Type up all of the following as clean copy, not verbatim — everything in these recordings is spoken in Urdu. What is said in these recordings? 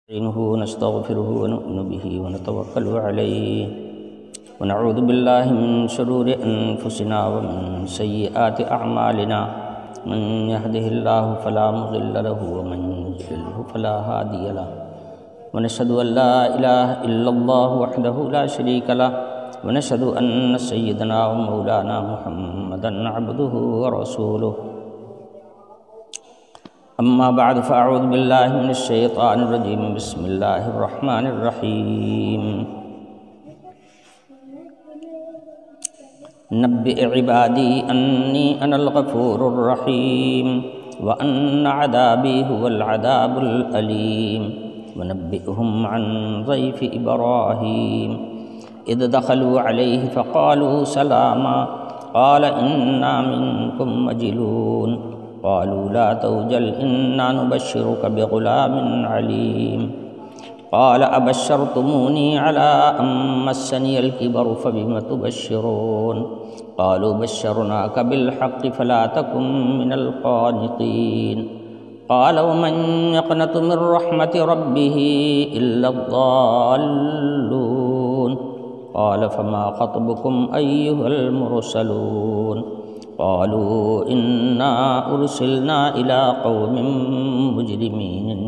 نستعينه ونستغفره ونؤمن به ونتوكل عليه ونعوذ بالله من شرور أنفسنا ومن سيئات أعمالنا من يهده الله فلا مضل له ومن يضلل فلا هادي له ونشهد أن لا إله إلا الله وحده لا شريك له ونشهد أن سيدنا ومولانا محمدا عبده ورسوله أما بعد فأعوذ بالله من الشيطان الرجيم بسم الله الرحمن الرحيم نبئ عبادي أني أنا الغفور الرحيم وأن عذابي هو العذاب الأليم ونبئهم عن ضيف إبراهيم إذ دخلوا عليه فقالوا سلاما قال إنا منكم وجلون قالوا لا توجل إنا نبشرك بغلام عليم قال أبشرتموني على أن مسني الكبر فبم تبشرون قالوا بشرناك بالحق فلا تكن من القانطين قال ومن يقنط من رحمة ربه إلا الضالون قال فما خطبكم أيها المرسلون قالوا إنا أرسلنا إلى قوم مجرمين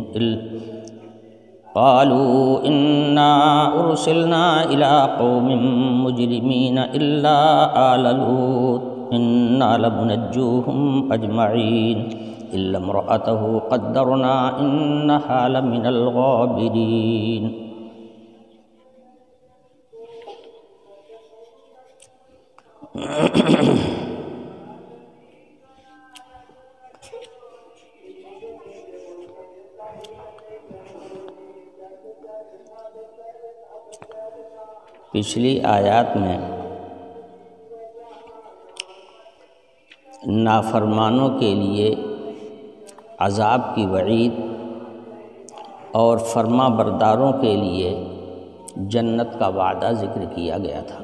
إلا آل لوط إنا لمنجوهم أجمعين إلا امرأته قدرنا إنها لمن الغابرين پچھلی آیات میں نافرمانوں کے لیے عذاب کی وعید اور فرما برداروں کے لیے جنت کا وعدہ ذکر کیا گیا تھا۔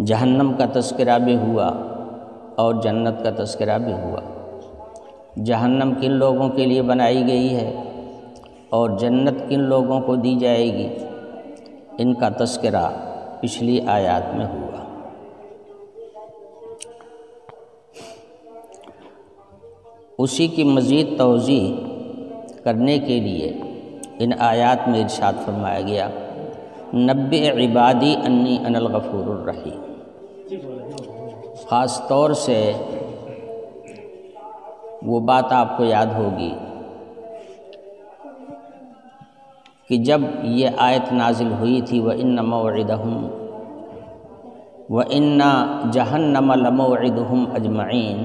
جہنم کا تذکرہ بھی ہوا اور جنت کا تذکرہ بھی ہوا۔ جہنم کن لوگوں کے لیے بنائی گئی ہے اور جنت کن لوگوں کو دی جائے گی، ان کا تذکرہ پچھلی آیات میں ہوا۔ اسی کی مزید توضیح کرنے کے لیے ان آیات میں ارشاد فرمایا گیا نبئ عبادی انی انا الغفور الرحیم۔ خاص طور سے وہ بات آپ کو یاد ہوگی کہ جب یہ آیت نازل ہوئی تھی وَإِنَّ مَوْعِدَهُمْ وَإِنَّ جَهَنَّمَ لَمَوْعِدُهُمْ أَجْمَعِينَ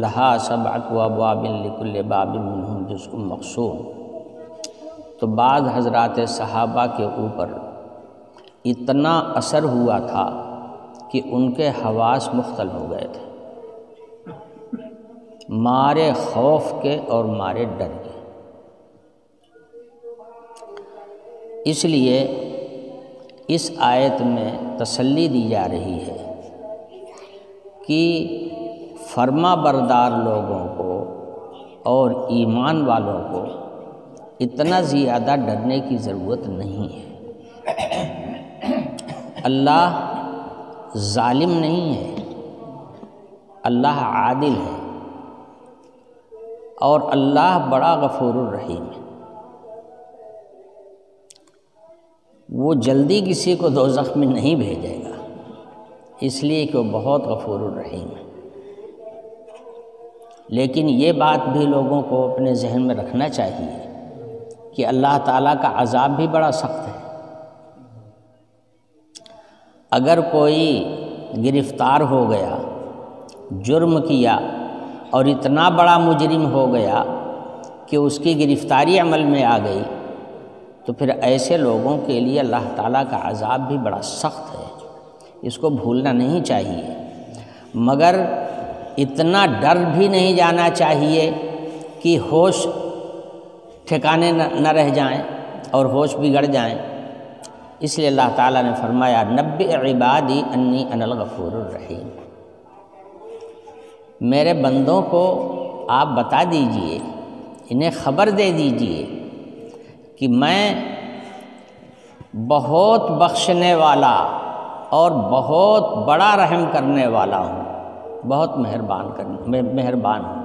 لَهَا سَبْعَةُ أَبْوَابٍ لِكُلِّ بَابٍ مِّنْهُمْ جُزْءٌ مَقْسُومٌ۔ تو بعض حضرات صحابہ کے اوپر اتنا اثر ہوا تھا کہ ان کے حواس مختل ہو گئے تھے، مارے خوف کے اور مارے ڈر کے۔ اس لیے اس آیت میں تسلی دی جا رہی ہے کہ فرما بردار لوگوں کو اور ایمان والوں کو اتنا زیادہ ڈرنے کی ضرورت نہیں ہے۔ اللہ ظالم نہیں ہے، اللہ عادل ہے اور اللہ بڑا غفور الرحیم ہے۔ وہ جلدی کسی کو دوزخ میں نہیں بھیجے گا، اس لیے کہ وہ بہت غفور الرحیم ہے۔ لیکن یہ بات بھی لوگوں کو اپنے ذہن میں رکھنا چاہیے کہ اللہ تعالیٰ کا عذاب بھی بڑا سخت ہے۔ اگر کوئی گرفتار ہو گیا، جرم کیا اور اتنا بڑا مجرم ہو گیا کہ اس کی گرفتاری عمل میں آ گئی، تو پھر ایسے لوگوں کے لیے اللہ تعالیٰ کا عذاب بھی بڑا سخت ہے، اس کو بھولنا نہیں چاہیے۔ مگر اتنا ڈر بھی نہیں جانا چاہیے کہ ہوش ٹھکانے نہ رہ جائیں اور ہوش بگڑ جائیں۔ اس لیے اللہ تعالیٰ نے فرمایا نبئ عبادی انی انا الغفور الرحیم، میرے بندوں کو آپ بتا دیجئے، انہیں خبر دے دیجئے کہ میں بہت بخشنے والا اور بہت بڑا رحم کرنے والا ہوں، بہت مہربان ہوں۔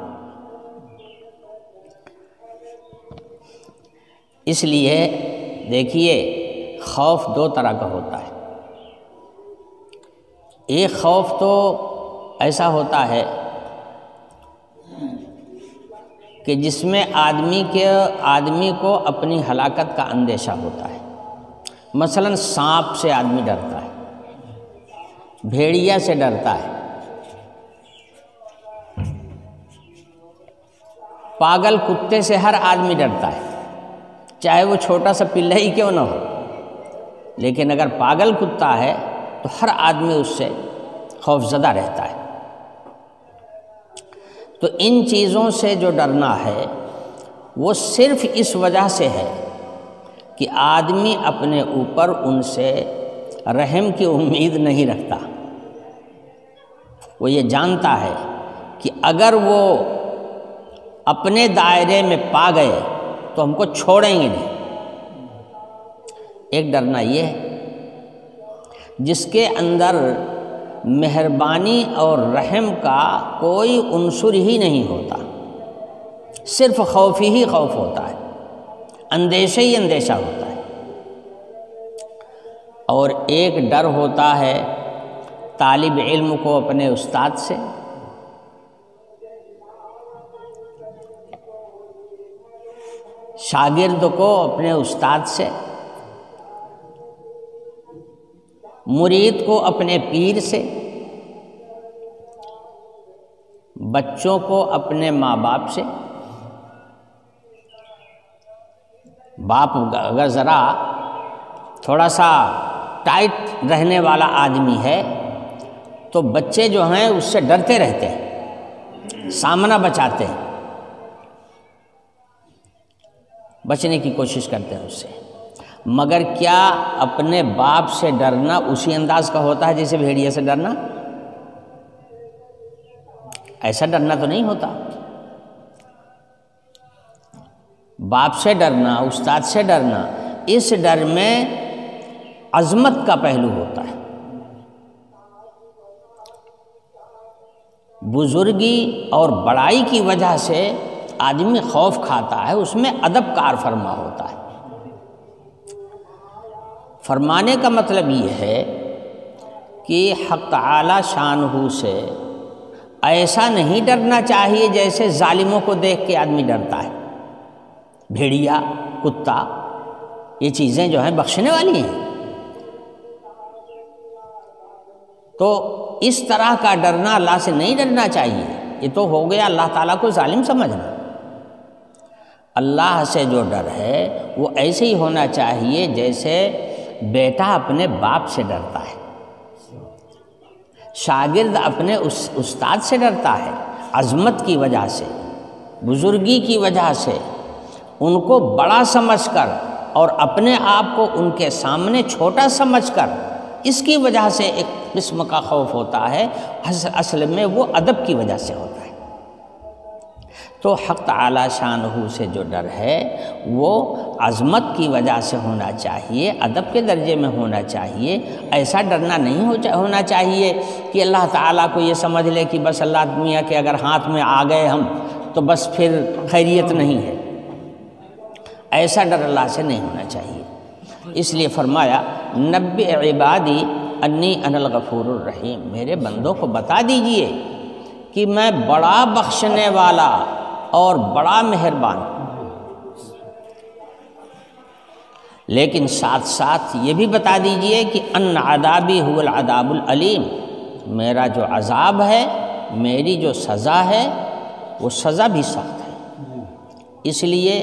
اس لیے دیکھیے خوف دو طرح کا ہوتا ہے۔ ایک خوف تو ایسا ہوتا ہے کہ جس میں آدمی کو اپنی ہلاکت کا اندیشہ ہوتا ہے۔ مثلا سانپ سے آدمی ڈرتا ہے، بھیڑیا سے ڈرتا ہے، پاگل کتے سے ہر آدمی ڈرتا ہے، چاہے وہ چھوٹا سا پلہ ہی کیوں نہ ہو، لیکن اگر پاگل کتا ہے تو ہر آدمی اس سے خوف زدہ رہتا ہے۔ تو ان چیزوں سے جو ڈرنا ہے وہ صرف اس وجہ سے ہے کہ آدمی اپنے اوپر ان سے رحم کی امید نہیں رکھتا۔ وہ یہ جانتا ہے کہ اگر وہ اپنے دائرے میں پا گئے تو ہم کو چھوڑیں گے نہیں۔ ایک ڈرنا یہ ہے جس کے اندر مہربانی اور رحم کا کوئی عنصر ہی نہیں ہوتا، صرف خوف ہی خوف ہوتا ہے، اندیشہ ہی اندیشہ ہوتا ہے۔ اور ایک ڈر ہوتا ہے طالب علم کو اپنے استاد سے، شاگرد کو اپنے استاد سے، مرید کو اپنے پیر سے، بچوں کو اپنے ماں باپ سے۔ باپ اگر ذرا تھوڑا سا ٹائٹ رہنے والا آدمی ہے تو بچے جو ہیں اس سے ڈرتے رہتے ہیں، سامنا بچاتے ہیں، بچنے کی کوشش کرتے ہیں اس سے۔ مگر کیا اپنے باپ سے ڈرنا اسی انداز کا ہوتا ہے جیسے بھیڑیا سے ڈرنا؟ ایسا ڈرنا تو نہیں ہوتا۔ باپ سے ڈرنا، استاد سے ڈرنا، اس ڈر میں عظمت کا پہلو ہوتا ہے، بزرگی اور بڑائی کی وجہ سے آدمی خوف کھاتا ہے، اس میں ادب کار فرما ہوتا ہے۔ فرمانے کا مطلب یہ ہے کہ حق تعالی شانہ سے ایسا نہیں ڈرنا چاہیے جیسے ظالموں کو دیکھ کے آدمی ڈرتا ہے۔ بھیڑیا، کتا، یہ چیزیں جو ہیں بخشنے والی ہیں، تو اس طرح کا ڈرنا اللہ سے نہیں ڈرنا چاہیے۔ یہ تو ہو گیا اللہ تعالیٰ کو ظالم سمجھنا۔ اللہ سے جو ڈر ہے وہ ایسے ہی ہونا چاہیے جیسے بیٹا اپنے باپ سے ڈرتا ہے، شاگرد اپنے استاد سے ڈرتا ہے، عظمت کی وجہ سے، بزرگی کی وجہ سے، ان کو بڑا سمجھ کر اور اپنے آپ کو ان کے سامنے چھوٹا سمجھ کر، اس کی وجہ سے ایک قسم کا خوف ہوتا ہے، اصل میں وہ ادب کی وجہ سے ہوتا ہے۔ تو حق تعالی شانہ سے جو ڈر ہے وہ عظمت کی وجہ سے ہونا چاہیے، ادب کے درجے میں ہونا چاہیے۔ ایسا ڈرنا نہیں ہونا چاہیے کہ اللہ تعالیٰ کو یہ سمجھ لے کہ بس اللہ میاں کے اگر ہاتھ میں آ گئے ہم تو بس پھر خیریت نہیں ہے۔ ایسا ڈر اللہ سے نہیں ہونا چاہیے۔ اس لیے فرمایا نبئ عبادی انی انا الغفور الرحیم، میرے بندوں کو بتا دیجئے کہ میں بڑا بخشنے والا اور بڑا مہربان ہوں۔ لیکن ساتھ ساتھ یہ بھی بتا دیجئے کہ ان عذابی هو العذاب العلیم، میرا جو عذاب ہے، میری جو سزا ہے، وہ سزا بھی سخت ہے۔ اس لیے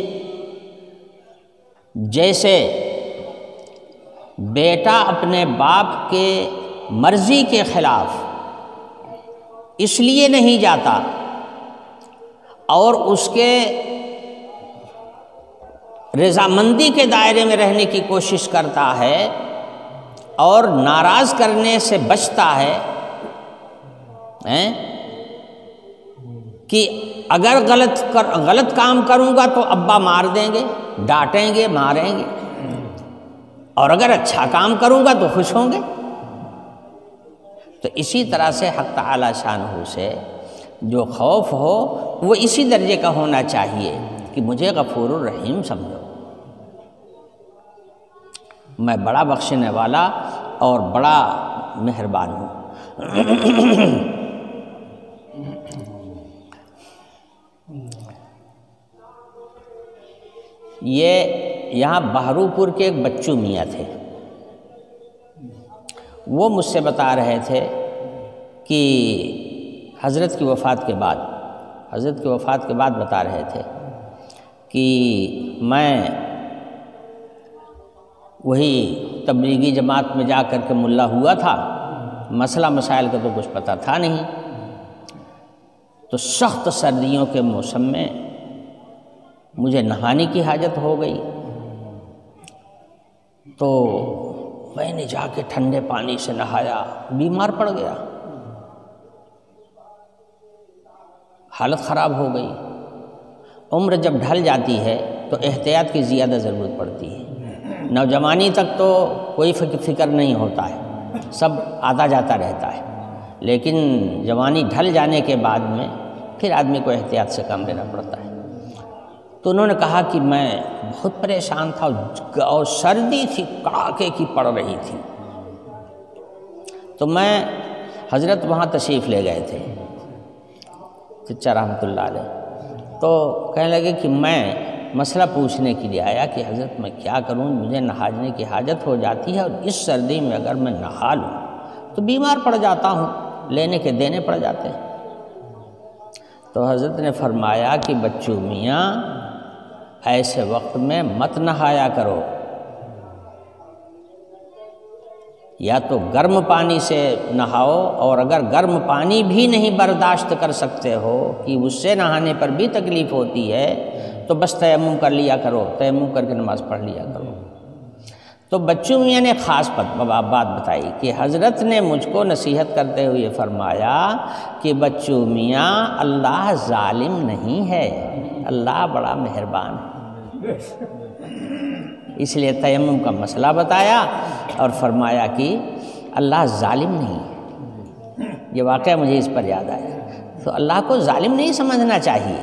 جیسے بیٹا اپنے باپ کے مرضی کے خلاف اس لیے نہیں جاتا اور اس کے رضامندی کے دائرے میں رہنے کی کوشش کرتا ہے اور ناراض کرنے سے بچتا ہے کہ اگر غلط کام کروں گا تو ابا مار دیں گے، ڈانٹیں گے، ماریں گے، اور اگر اچھا کام کروں گا تو خوش ہوں گے۔ تو اسی طرح سے حق تعالی شانہ سے جو خوف ہو وہ اسی درجے کا ہونا چاہیے کہ مجھے غفور الرحیم سمجھو، میں بڑا بخشنے والا اور بڑا مہربان ہوں۔ یہ یہاں بہروپور کے ایک بچو میاں تھے، وہ مجھ سے بتا رہے تھے کہ حضرت کی وفات کے بعد بتا رہے تھے کہ میں وہی تبلیغی جماعت میں جا کر کے ملا ہوا تھا، مسئلہ مسائل کا تو کچھ پتہ تھا نہیں، تو سخت سردیوں کے موسم میں مجھے نہانے کی حاجت ہو گئی، تو میں نے جا کے ٹھنڈے پانی سے نہایا، بیمار پڑ گیا، حالت خراب ہو گئی۔ عمر جب ڈھل جاتی ہے تو احتیاط کی زیادہ ضرورت پڑتی ہے۔ نوجوانی تک تو کوئی فکر نہیں ہوتا ہے، سب آتا جاتا رہتا ہے، لیکن جوانی ڈھل جانے کے بعد میں پھر آدمی کو احتیاط سے کام لینا پڑتا ہے۔ تو انہوں نے کہا کہ میں بہت پریشان تھا اور سردی تھی، کڑاکے کی پڑ رہی تھی، تو میں حضرت وہاں تشریف لے گئے تھے چچا رحمۃ اللہ علیہ، تو کہنے لگے کہ میں مسئلہ پوچھنے کے لیے آیا کہ حضرت میں کیا کروں، مجھے نہانے کی حاجت ہو جاتی ہے اور اس سردی میں اگر میں نہا لوں تو بیمار پڑ جاتا ہوں، لینے کے دینے پڑ جاتے ہیں۔ تو حضرت نے فرمایا کہ بچو میاں ایسے وقت میں مت نہایا کرو، یا تو گرم پانی سے نہاؤ، اور اگر گرم پانی بھی نہیں برداشت کر سکتے ہو کہ اس سے نہانے پر بھی تکلیف ہوتی ہے تو بس تیمم کر لیا کرو، تیمم کر کے نماز پڑھ لیا کرو۔ تو بچوں میاں نے خاص بات بتائی کہ حضرت نے مجھ کو نصیحت کرتے ہوئے فرمایا کہ بچوں میاں اللہ ظالم نہیں ہے، اللہ بڑا مہربان ہے۔ اس لیے تیمم کا مسئلہ بتایا اور فرمایا کہ اللہ ظالم نہیں ہے۔ یہ واقعہ مجھے اس پر یاد آیا، تو اللہ کو ظالم نہیں سمجھنا چاہیے،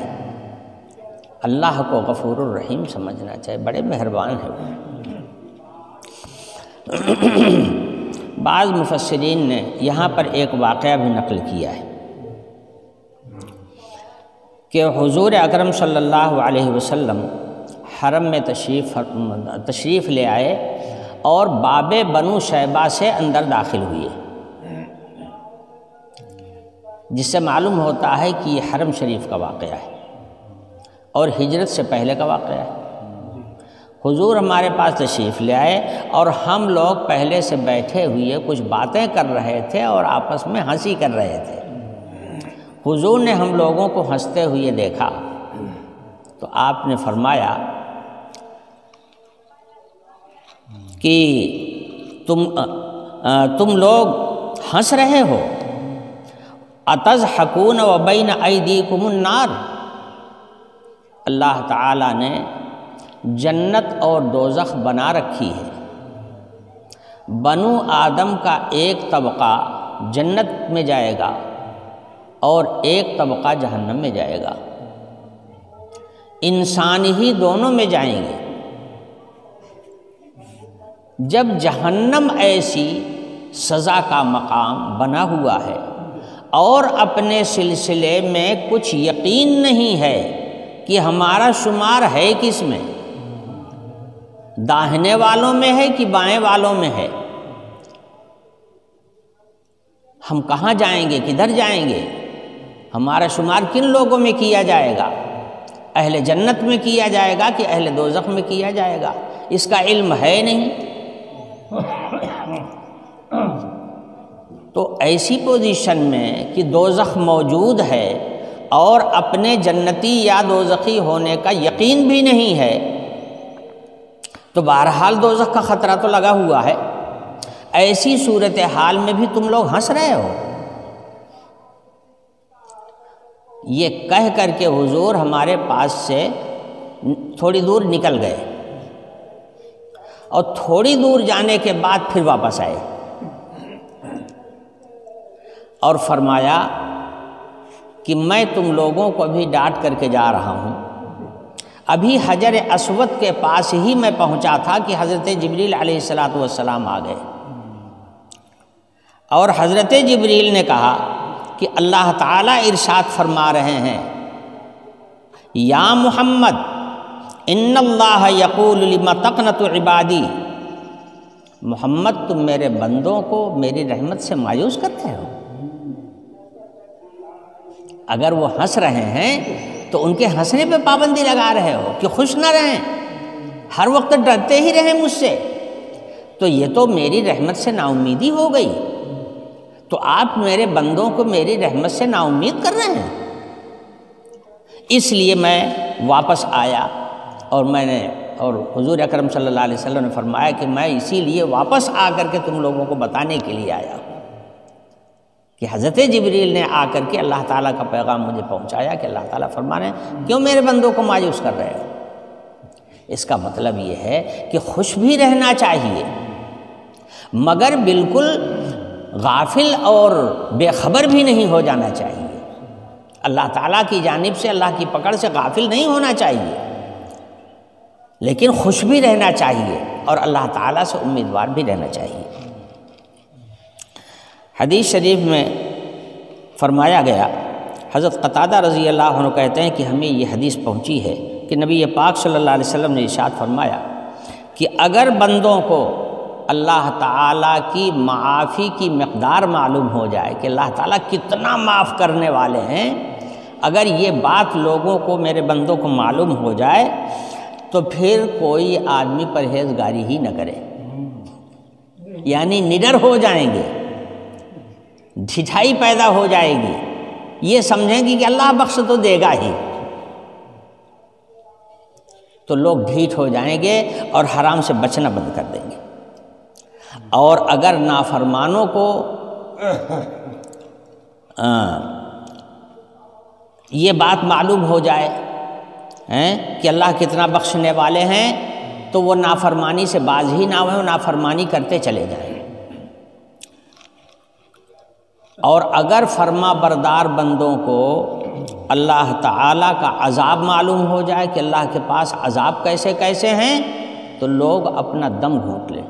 اللہ کو غفور الرحیم سمجھنا چاہیے، بڑے مہربان ہیں وہ۔ بعض مفسرین نے یہاں پر ایک واقعہ بھی نقل کیا ہے کہ حضور اکرم صلی اللہ علیہ وسلم حرم میں تشریف لے آئے اور باب بنو شیبہ سے اندر داخل ہوئے، جس سے معلوم ہوتا ہے کہ یہ حرم شریف کا واقعہ ہے اور ہجرت سے پہلے کا واقعہ ہے۔ حضور ہمارے پاس تشریف لے آئے اور ہم لوگ پہلے سے بیٹھے ہوئے کچھ باتیں کر رہے تھے اور آپس میں ہنسی کر رہے تھے۔ حضور نے ہم لوگوں کو ہنستے ہوئے دیکھا تو آپ نے فرمایا کہ تم لوگ ہنس رہے ہو، اتضحکون وبین ایدیکم النار، اللہ تعالیٰ نے جنت اور دوزخ بنا رکھی ہے، بنو آدم کا ایک طبقہ جنت میں جائے گا اور ایک طبقہ جہنم میں جائے گا، انسان ہی دونوں میں جائیں گے۔ جب جہنم ایسی سزا کا مقام بنا ہوا ہے اور اپنے سلسلے میں کچھ یقین نہیں ہے کہ ہمارا شمار ہے کس میں، داہنے والوں میں ہے کہ بائیں والوں میں ہے، ہم کہاں جائیں گے، کدھر جائیں گے، ہمارا شمار کن لوگوں میں کیا جائے گا، اہل جنت میں کیا جائے گا کہ اہل دوزخ میں کیا جائے گا، اس کا علم ہے نہیں۔ تو ایسی پوزیشن میں کہ دوزخ موجود ہے اور اپنے جنتی یا دوزخی ہونے کا یقین بھی نہیں ہے، تو بہرحال دوزخ کا خطرہ تو لگا ہوا ہے۔ ایسی صورتحال میں بھی تم لوگ ہنس رہے ہو؟ یہ کہہ کر کے حضور ہمارے پاس سے تھوڑی دور نکل گئے اور تھوڑی دور جانے کے بعد پھر واپس آئے اور فرمایا کہ میں تم لوگوں کو ابھی ڈانٹ کر کے جا رہا ہوں، ابھی حجر اسود کے پاس ہی میں پہنچا تھا کہ حضرت جبریل علیہ السلام آ گئے، اور حضرت جبریل نے کہا کہ اللہ تعالیٰ ارشاد فرما رہے ہیں، یا محمد ان اللہ یقول لما تقنط عبادی، محمد تم میرے بندوں کو میری رحمت سے مایوس کرتے ہو؟ اگر وہ ہنس رہے ہیں تو ان کے ہنسنے پہ پابندی لگا رہے ہو کہ خوش نہ رہیں، ہر وقت ڈرتے ہی رہیں مجھ سے، تو یہ تو میری رحمت سے نا امیدی ہو گئی۔ تو آپ میرے بندوں کو میری رحمت سے نا امید کر رہے ہیں۔ اس لیے میں واپس آیا اور حضور اکرم صلی اللہ علیہ وسلم نے فرمایا کہ میں اسی لیے واپس آ کر کے تم لوگوں کو بتانے کے لیے آیا ہوں کہ حضرت جبریل نے آ کر کے اللہ تعالیٰ کا پیغام مجھے پہنچایا کہ اللہ تعالیٰ فرما رہے ہیں کیوں میرے بندوں کو مایوس کر رہے ہو؟ اس کا مطلب یہ ہے کہ خوش بھی رہنا چاہیے، مگر بالکل غافل اور بے خبر بھی نہیں ہو جانا چاہیے۔ اللہ تعالیٰ کی جانب سے اللہ کی پکڑ سے غافل نہیں ہونا چاہیے، لیکن خوش بھی رہنا چاہیے اور اللہ تعالیٰ سے امیدوار بھی رہنا چاہیے۔ حدیث شریف میں فرمایا گیا، حضرت قتادہ رضی اللہ عنہ کہتے ہیں کہ ہمیں یہ حدیث پہنچی ہے کہ نبی پاک صلی اللہ علیہ وسلم نے ارشاد فرمایا کہ اگر بندوں کو اللہ تعالیٰ کی معافی کی مقدار معلوم ہو جائے کہ اللہ تعالیٰ کتنا معاف کرنے والے ہیں، اگر یہ بات لوگوں کو میرے بندوں کو معلوم ہو جائے تو پھر کوئی آدمی پرہیزگاری ہی نہ کرے، یعنی نڈر ہو جائیں گے، ڈھٹائی پیدا ہو جائے گی، یہ سمجھیں گے کہ اللہ بخش تو دے گا ہی، تو لوگ ڈھیٹ ہو جائیں گے اور حرام سے بچنا بند کر دیں گے۔ اور اگر نافرمانوں کو یہ بات معلوم ہو جائے کہ اللہ کتنا بخشنے والے ہیں، تو وہ نافرمانی سے باز ہی نہ ہوئے، نافرمانی کرتے چلے جائیں۔ اور اگر فرما بردار بندوں کو اللہ تعالیٰ کا عذاب معلوم ہو جائے کہ اللہ کے پاس عذاب کیسے کیسے ہیں، تو لوگ اپنا دم گھونٹ لیں۔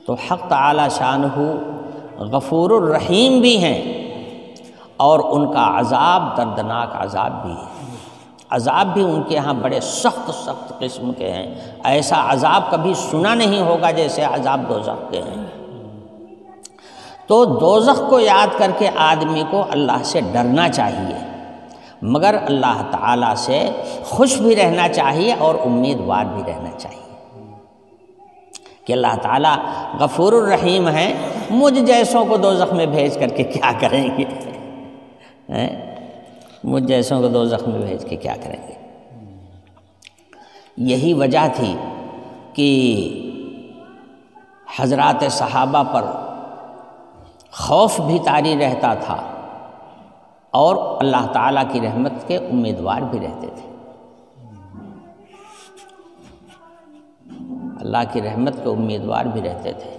تو حق تعالی شانہ غفور الرحیم بھی ہیں، اور ان کا عذاب دردناک عذاب بھی ہے، عذاب بھی ان کے ہاں بڑے سخت قسم کے ہیں، ایسا عذاب کبھی سنا نہیں ہوگا جیسے عذاب دوزخ کے ہیں۔ تو دوزخ کو یاد کر کے آدمی کو اللہ سے ڈرنا چاہیے، مگر اللہ تعالیٰ سے خوش بھی رہنا چاہیے اور امیدوار بھی رہنا چاہیے کہ اللہ تعالیٰ غفور الرحیم ہیں، مجھ جیسوں کو دوزخ میں بھیج کر کے کیا کریں گے؟ مجھ جیسوں کو دوزخ میں بھیج کے کیا کریں گے؟ یہی وجہ تھی کہ حضرات صحابہ پر خوف بھی طاری رہتا تھا اور اللہ تعالیٰ کی رحمت کے امیدوار بھی رہتے تھے، اللہ کی رحمت کے امیدوار بھی رہتے تھے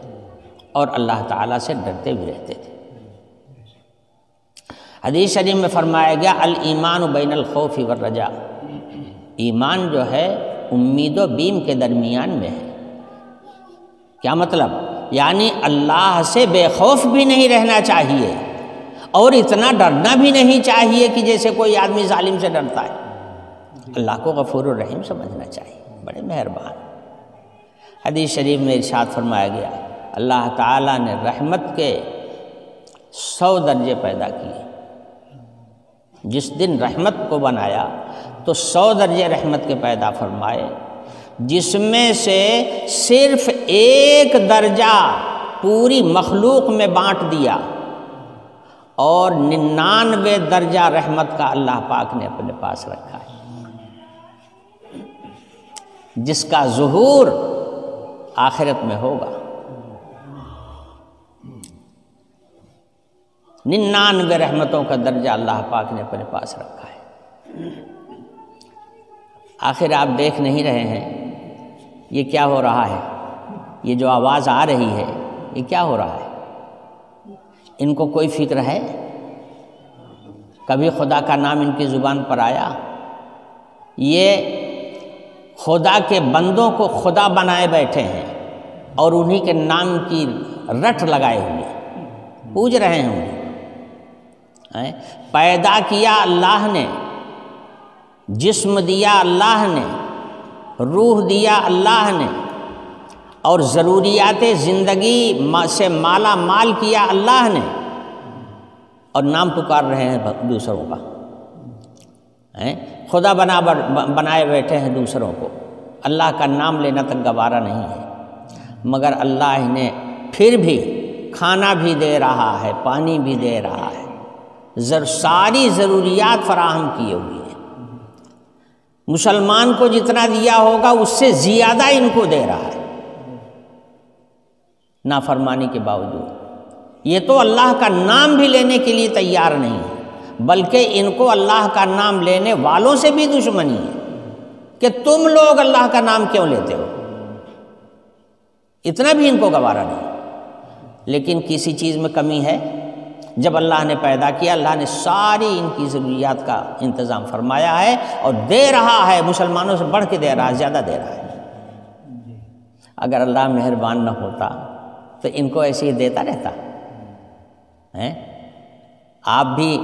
اور اللہ تعالیٰ سے ڈرتے بھی رہتے تھے۔ حدیث شریف میں فرمایا گیا الایمان بین الخوف والرجاء، ایمان جو ہے امید و بیم کے درمیان میں ہے۔ کیا مطلب؟ یعنی اللہ سے بے خوف بھی نہیں رہنا چاہیے اور اتنا ڈرنا بھی نہیں چاہیے کہ جیسے کوئی آدمی ظالم سے ڈرتا ہے۔ اللہ کو غفور الرحیم سمجھنا چاہیے، بڑے مہربان۔ حدیث شریف میں ارشاد فرمایا گیا اللہ تعالیٰ نے رحمت کے 100 درجے پیدا کیے، جس دن رحمت کو بنایا تو 100 درجے رحمت کے پیدا فرمائے، جس میں سے صرف 1 درجہ پوری مخلوق میں بانٹ دیا اور 99 درجہ رحمت کا اللہ پاک نے اپنے پاس رکھا ہے، جس کا ظہور آخرت میں ہوگا۔ 99 رحمتوں کا درجہ اللہ پاک نے اپنے پاس رکھا ہے۔ آخر آپ دیکھ نہیں رہے ہیں یہ کیا ہو رہا ہے؟ یہ جو آواز آ رہی ہے یہ کیا ہو رہا ہے؟ ان کو کوئی فکر ہے؟ کبھی خدا کا نام ان کی زبان پر آیا؟ یہ خدا کے بندوں کو خدا بنائے بیٹھے ہیں اور انہی کے نام کی رٹ لگائے ہوئے پوج رہے ہیں انہیں۔ پیدا کیا اللہ نے، جسم دیا اللہ نے، روح دیا اللہ نے، اور ضروریات زندگی سے مالا مال کیا اللہ نے، اور نام پکار رہے ہیں دوسروں کا۔ خدا بنائے بیٹھے ہیں دوسروں کو، اللہ کا نام لینا تک گوارا نہیں ہے، مگر اللہ انہیں پھر بھی کھانا بھی دے رہا ہے، پانی بھی دے رہا ہے، ساری ضروریات فراہم کیے ہوئی ہیں۔ مسلمان کو جتنا دیا ہوگا اس سے زیادہ ان کو دے رہا ہے نافرمانی کے باوجود۔ یہ تو اللہ کا نام بھی لینے کے لیے تیار نہیں ہے، بلکہ ان کو اللہ کا نام لینے والوں سے بھی دشمنی ہے کہ تم لوگ اللہ کا نام کیوں لیتے ہو، اتنا بھی ان کو گوارا نہیں۔ لیکن کسی چیز میں کمی ہے؟ جب اللہ نے پیدا کیا اللہ نے ساری ان کی ضروریات کا انتظام فرمایا ہے اور دے رہا ہے، مسلمانوں سے بڑھ کے دے رہا ہے، زیادہ دے رہا ہے۔ اگر اللہ مہربان نہ ہوتا تو ان کو ایسے ہی دیتا رہتا ہے؟ آپ بھی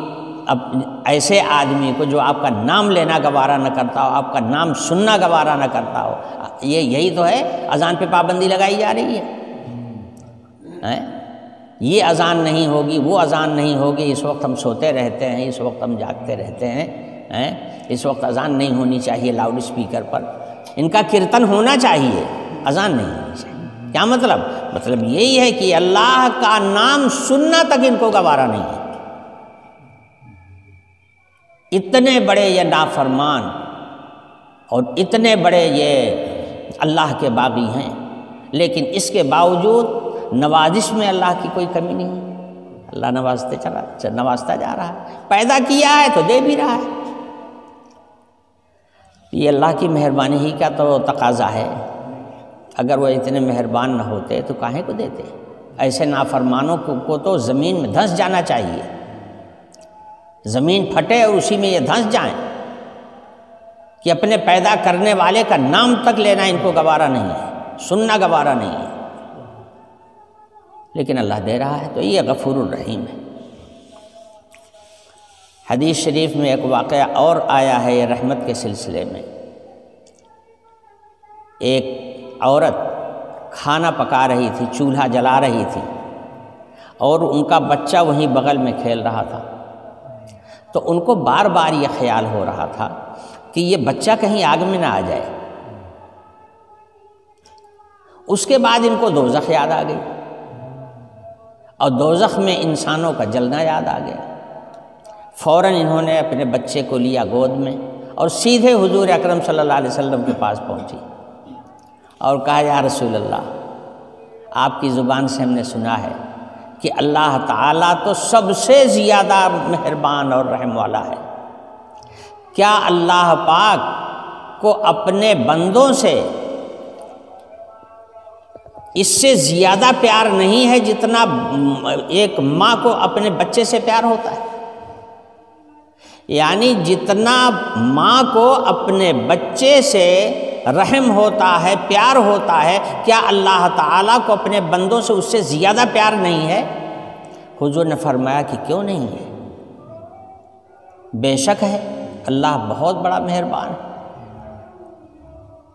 اب ایسے آدمی کو جو آپ کا نام لینا گوارا نہ کرتا ہو، آپ کا نام سننا گوارا نہ کرتا ہو، یہی تو ہے اذان پہ پابندی لگائی جا رہی ہے۔ یہ اذان نہیں ہوگی، وہ اذان نہیں ہوگی، اس وقت ہم سوتے رہتے ہیں، اس وقت ہم جاگتے رہتے ہیں، اس وقت اذان نہیں ہونی چاہیے لاؤڈ اسپیکر پر، ان کا کیرتن ہونا چاہیے، اذان نہیں ہونی چاہیے۔ کیا مطلب؟ مطلب یہی ہے کہ اللہ کا نام سننا تک ان کو گوارا نہیں ہے۔ اتنے بڑے یہ نافرمان اور اتنے بڑے یہ اللہ کے باغی ہیں، لیکن اس کے باوجود نوازش میں اللہ کی کوئی کمی نہیں ہے۔ اللہ نوازتا جا رہا ہے، پیدا کیا ہے تو دے بھی رہا ہے۔ یہ اللہ کی مہربانی ہی کا تو تقاضا ہے۔ اگر وہ اتنے مہربان نہ ہوتے تو کاہے کو دیتے؟ ایسے نافرمانوں کو تو زمین میں دھنس جانا چاہیے، زمین پھٹے اور اسی میں یہ دھنس جائیں کہ اپنے پیدا کرنے والے کا نام تک لینا ان کو گوارا نہیں ہے، سننا گوارا نہیں ہے، لیکن اللہ دے رہا ہے تو یہ غفور الرحیم ہے۔ حدیث شریف میں ایک واقعہ اور آیا ہے یہ رحمت کے سلسلے میں۔ ایک عورت کھانا پکا رہی تھی، چولہا جلا رہی تھی، اور ان کا بچہ وہیں بغل میں کھیل رہا تھا، تو ان کو بار بار یہ خیال ہو رہا تھا کہ یہ بچہ کہیں آگ میں نہ آ جائے۔ اس کے بعد ان کو دوزخ یاد آ گئی، اور دوزخ میں انسانوں کا جلنا یاد آ گیا۔ فوراً انہوں نے اپنے بچے کو لیا گود میں اور سیدھے حضور اکرم صلی اللہ علیہ وسلم کے پاس پہنچی اور کہا یا رسول اللہ، آپ کی زبان سے ہم نے سنا ہے کہ اللہ تعالیٰ تو سب سے زیادہ مہربان اور رحم والا ہے، کیا اللہ پاک کو اپنے بندوں سے اس سے زیادہ پیار نہیں ہے جتنا ایک ماں کو اپنے بچے سے پیار ہوتا ہے؟ یعنی جتنا ماں کو اپنے بچے سے رحم ہوتا ہے، پیار ہوتا ہے، کیا اللہ تعالیٰ کو اپنے بندوں سے اس سے زیادہ پیار نہیں ہے؟ حضور نے فرمایا کہ کیوں نہیں ہے، بے شک ہے، اللہ بہت بڑا مہربان ہے۔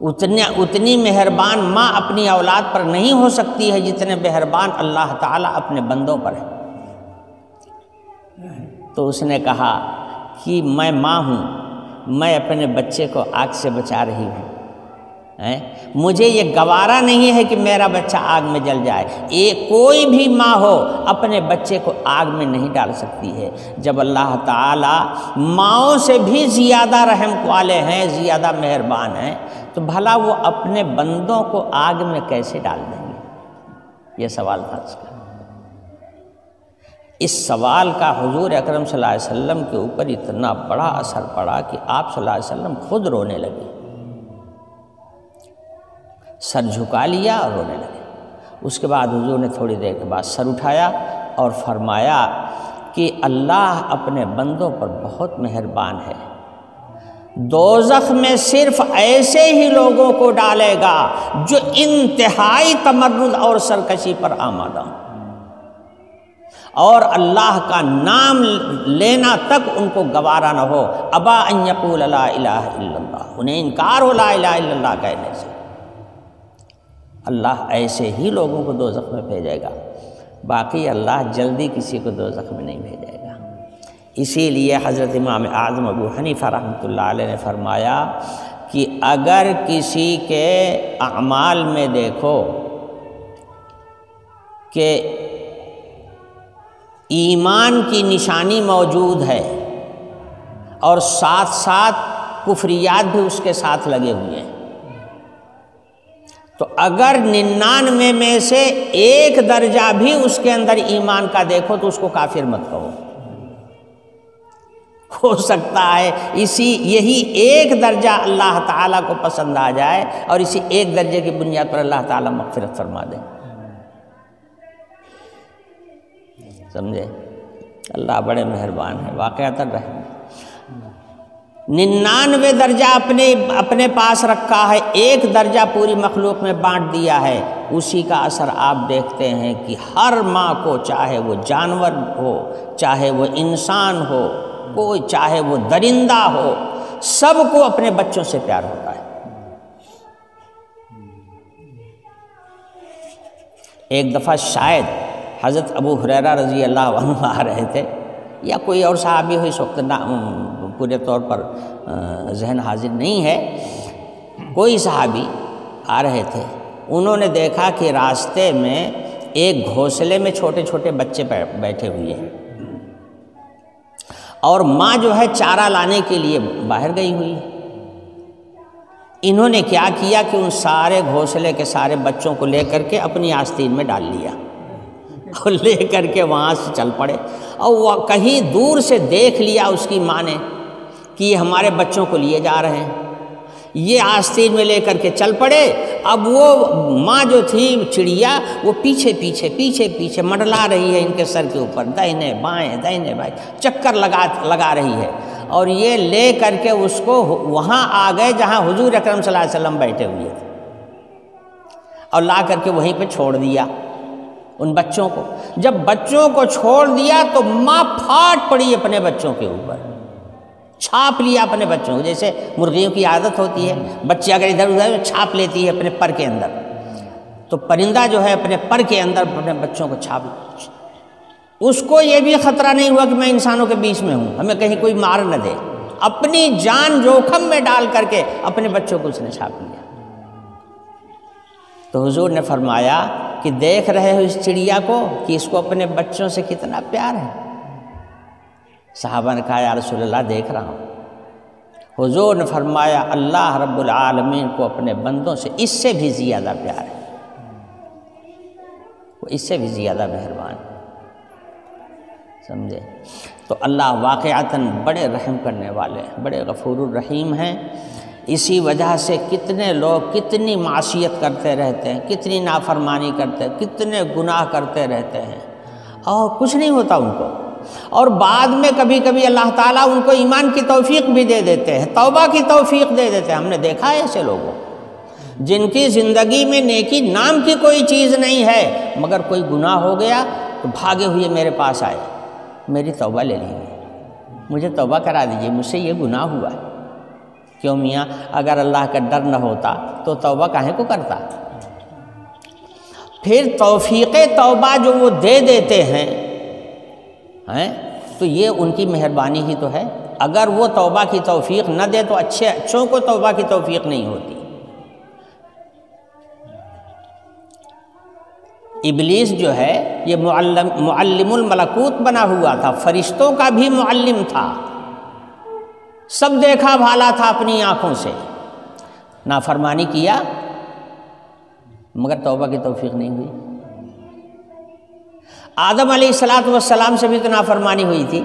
اتنی مہربان ماں اپنی اولاد پر نہیں ہو سکتی ہے جتنے مہربان اللہ تعالیٰ اپنے بندوں پر ہے۔ تو اس نے کہا کہ میں ماں ہوں، میں اپنے بچے کو آگ سے بچا رہی ہوں، مجھے یہ گوارا نہیں ہے کہ میرا بچہ آگ میں جل جائے۔ کوئی بھی ماں ہو اپنے بچے کو آگ میں نہیں ڈال سکتی ہے۔ جب اللہ تعالیٰ ماؤں سے بھی زیادہ رحم والے ہیں، زیادہ مہربان ہیں، تو بھلا وہ اپنے بندوں کو آگ میں کیسے ڈال دیں گے؟ یہ سوال تھا اس کا۔ اس سوال کا حضور اکرم صلی اللہ علیہ وسلم کے اوپر اتنا بڑا اثر پڑا کہ آپ صلی اللہ علیہ وسلم خود رونے لگے، سر جھکا لیا اور رونے لگے۔ اس کے بعد حضور نے تھوڑی دیر کے بعد سر اٹھایا اور فرمایا کہ اللہ اپنے بندوں پر بہت مہربان ہے، دوزخ میں صرف ایسے ہی لوگوں کو ڈالے گا جو انتہائی تمرد اور سرکشی پر آمادہ ہوں، اور اللہ کا نام لینا تک ان کو گوارا نہ ہو، ابا ان یقول لا الہ الا اللہ، انہیں انکار ہو لا الہ الا اللہ کہنے سے۔ اللہ ایسے ہی لوگوں کو دوزخ میں بھیجے گا، باقی اللہ جلدی کسی کو دوزخ میں نہیں بھیجے گا۔ اسی لیے حضرت امام اعظم ابو حنیفہ رحمۃ اللہ علیہ نے فرمایا کہ اگر کسی کے اعمال میں دیکھو کہ ایمان کی نشانی موجود ہے اور ساتھ ساتھ کفریات بھی اس کے ساتھ لگے ہوئے ہیں، تو اگر 99 میں سے 1 درجہ بھی اس کے اندر ایمان کا دیکھو تو اس کو کافر مت کہو۔ ہو سکتا ہے یہی 1 درجہ اللہ تعالیٰ کو پسند آ جائے اور اسی 1 درجے کی بنیاد پر اللہ تعالیٰ مغفرت فرما دے، سمجھے؟ اللہ بڑے مہربان ہے، واقعتاً رحم۔ 99 درجہ اپنے پاس رکھا ہے، 1 درجہ پوری مخلوق میں بانٹ دیا ہے، اسی کا اثر آپ دیکھتے ہیں کہ ہر ماں کو، چاہے وہ جانور ہو، چاہے وہ انسان ہو، کوئی چاہے وہ درندہ ہو، سب کو اپنے بچوں سے پیار ہوتا ہے۔ ایک دفعہ شاید حضرت ابو ہریرہ رضی اللہ عنہ آ رہے تھے، یا کوئی اور صحابی ہو، اس وقت پورے طور پر ذہن حاضر نہیں ہے، کوئی صحابی آ رہے تھے، انہوں نے دیکھا کہ راستے میں ایک گھونسلے میں چھوٹے چھوٹے بچے بیٹھے ہوئے ہیں، اور ماں جو ہے چارہ لانے کے لیے باہر گئی ہوئی ہے۔ انہوں نے کیا کیا کہ ان سارے گھونسلے کے سارے بچوں کو لے کر کے اپنی آستین میں ڈال لیا اور لے کر کے وہاں سے چل پڑے، اور وہ کہیں دور سے دیکھ لیا اس کی ماں نے کہ یہ ہمارے بچوں کو لیے جا رہے ہیں، یہ آستین میں لے کر کے چل پڑے۔ اب وہ ماں جو تھی چڑیا، وہ پیچھے پیچھے پیچھے پیچھے منڈلا رہی ہے ان کے سر کے اوپر، داہنے بائیں چکر لگا رہی ہے، اور یہ لے کر کے اس کو وہاں آ گئے جہاں حضور اکرم صلی اللہ علیہ وسلم بیٹھے ہوئے تھے، اور لا کر کے وہیں پہ چھوڑ دیا ان بچوں کو۔ جب بچوں کو چھوڑ دیا تو ماں پھاٹ پڑی اپنے بچوں کے اوپر، چھاپ لیا اپنے بچوں کو، جیسے مرغیوں کی عادت ہوتی ہے، بچے اگر ادھر ادھر چھاپ لیتی ہے اپنے پر کے اندر، تو پرندہ جو ہے اپنے پر کے اندر اپنے بچوں کو چھاپ لیا۔ اس کو یہ بھی خطرہ نہیں ہوا کہ میں انسانوں کے بیچ میں ہوں، ہمیں کہیں کوئی مار نہ دے، اپنی جان جوخم میں ڈال کر کے اپنے بچوں کو اس نے چھاپ لیا۔ تو حضور نے فرمایا کہ دیکھ رہے ہو اس چڑیا کو کہ اس کو اپنے بچوں سے کتنا پیار ہے؟ صحابہ نے کہا یا رسول اللہ دیکھ رہا ہوں۔ حضور نے فرمایا اللہ رب العالمین کو اپنے بندوں سے اس سے بھی زیادہ پیار ہے، وہ اس سے بھی زیادہ مہربان ہے، سمجھے؟ تو اللہ واقعتاً بڑے رحم کرنے والے ہیں، بڑے غفور الرحیم ہیں۔ اسی وجہ سے کتنے لوگ کتنی معصیت کرتے رہتے ہیں، کتنی نافرمانی کرتے ہیں، کتنے گناہ کرتے رہتے ہیں، اور کچھ نہیں ہوتا ان کو، اور بعد میں کبھی کبھی اللہ تعالیٰ ان کو ایمان کی توفیق بھی دے دیتے ہیں، توبہ کی توفیق دے دیتے ہیں۔ ہم نے دیکھا ہے ایسے لوگوں جن کی زندگی میں نیکی نام کی کوئی چیز نہیں ہے، مگر کوئی گناہ ہو گیا تو بھاگے ہوئے میرے پاس آئے، میری توبہ لے لیجیے، مجھے توبہ کرا دیجیے، مجھ سے یہ گناہ ہوا ہے۔ کیوں میاں؟ اگر اللہ کا ڈر نہ ہوتا تو توبہ کاہے کو کرتا؟ پھر توفیق توبہ جو وہ دے دیتے ہیں تو یہ ان کی مہربانی ہی تو ہے۔ اگر وہ توبہ کی توفیق نہ دے تو اچھوں کو توبہ کی توفیق نہیں ہوتی۔ ابلیس جو ہے یہ معلم الملکوت بنا ہوا تھا، فرشتوں کا بھی معلم تھا، سب دیکھا بھالا تھا اپنی آنکھوں سے، نافرمانی کیا مگر توبہ کی توفیق نہیں ہوئی۔ آدم علیہ السلام سے بھی تو نافرمانی ہوئی تھی،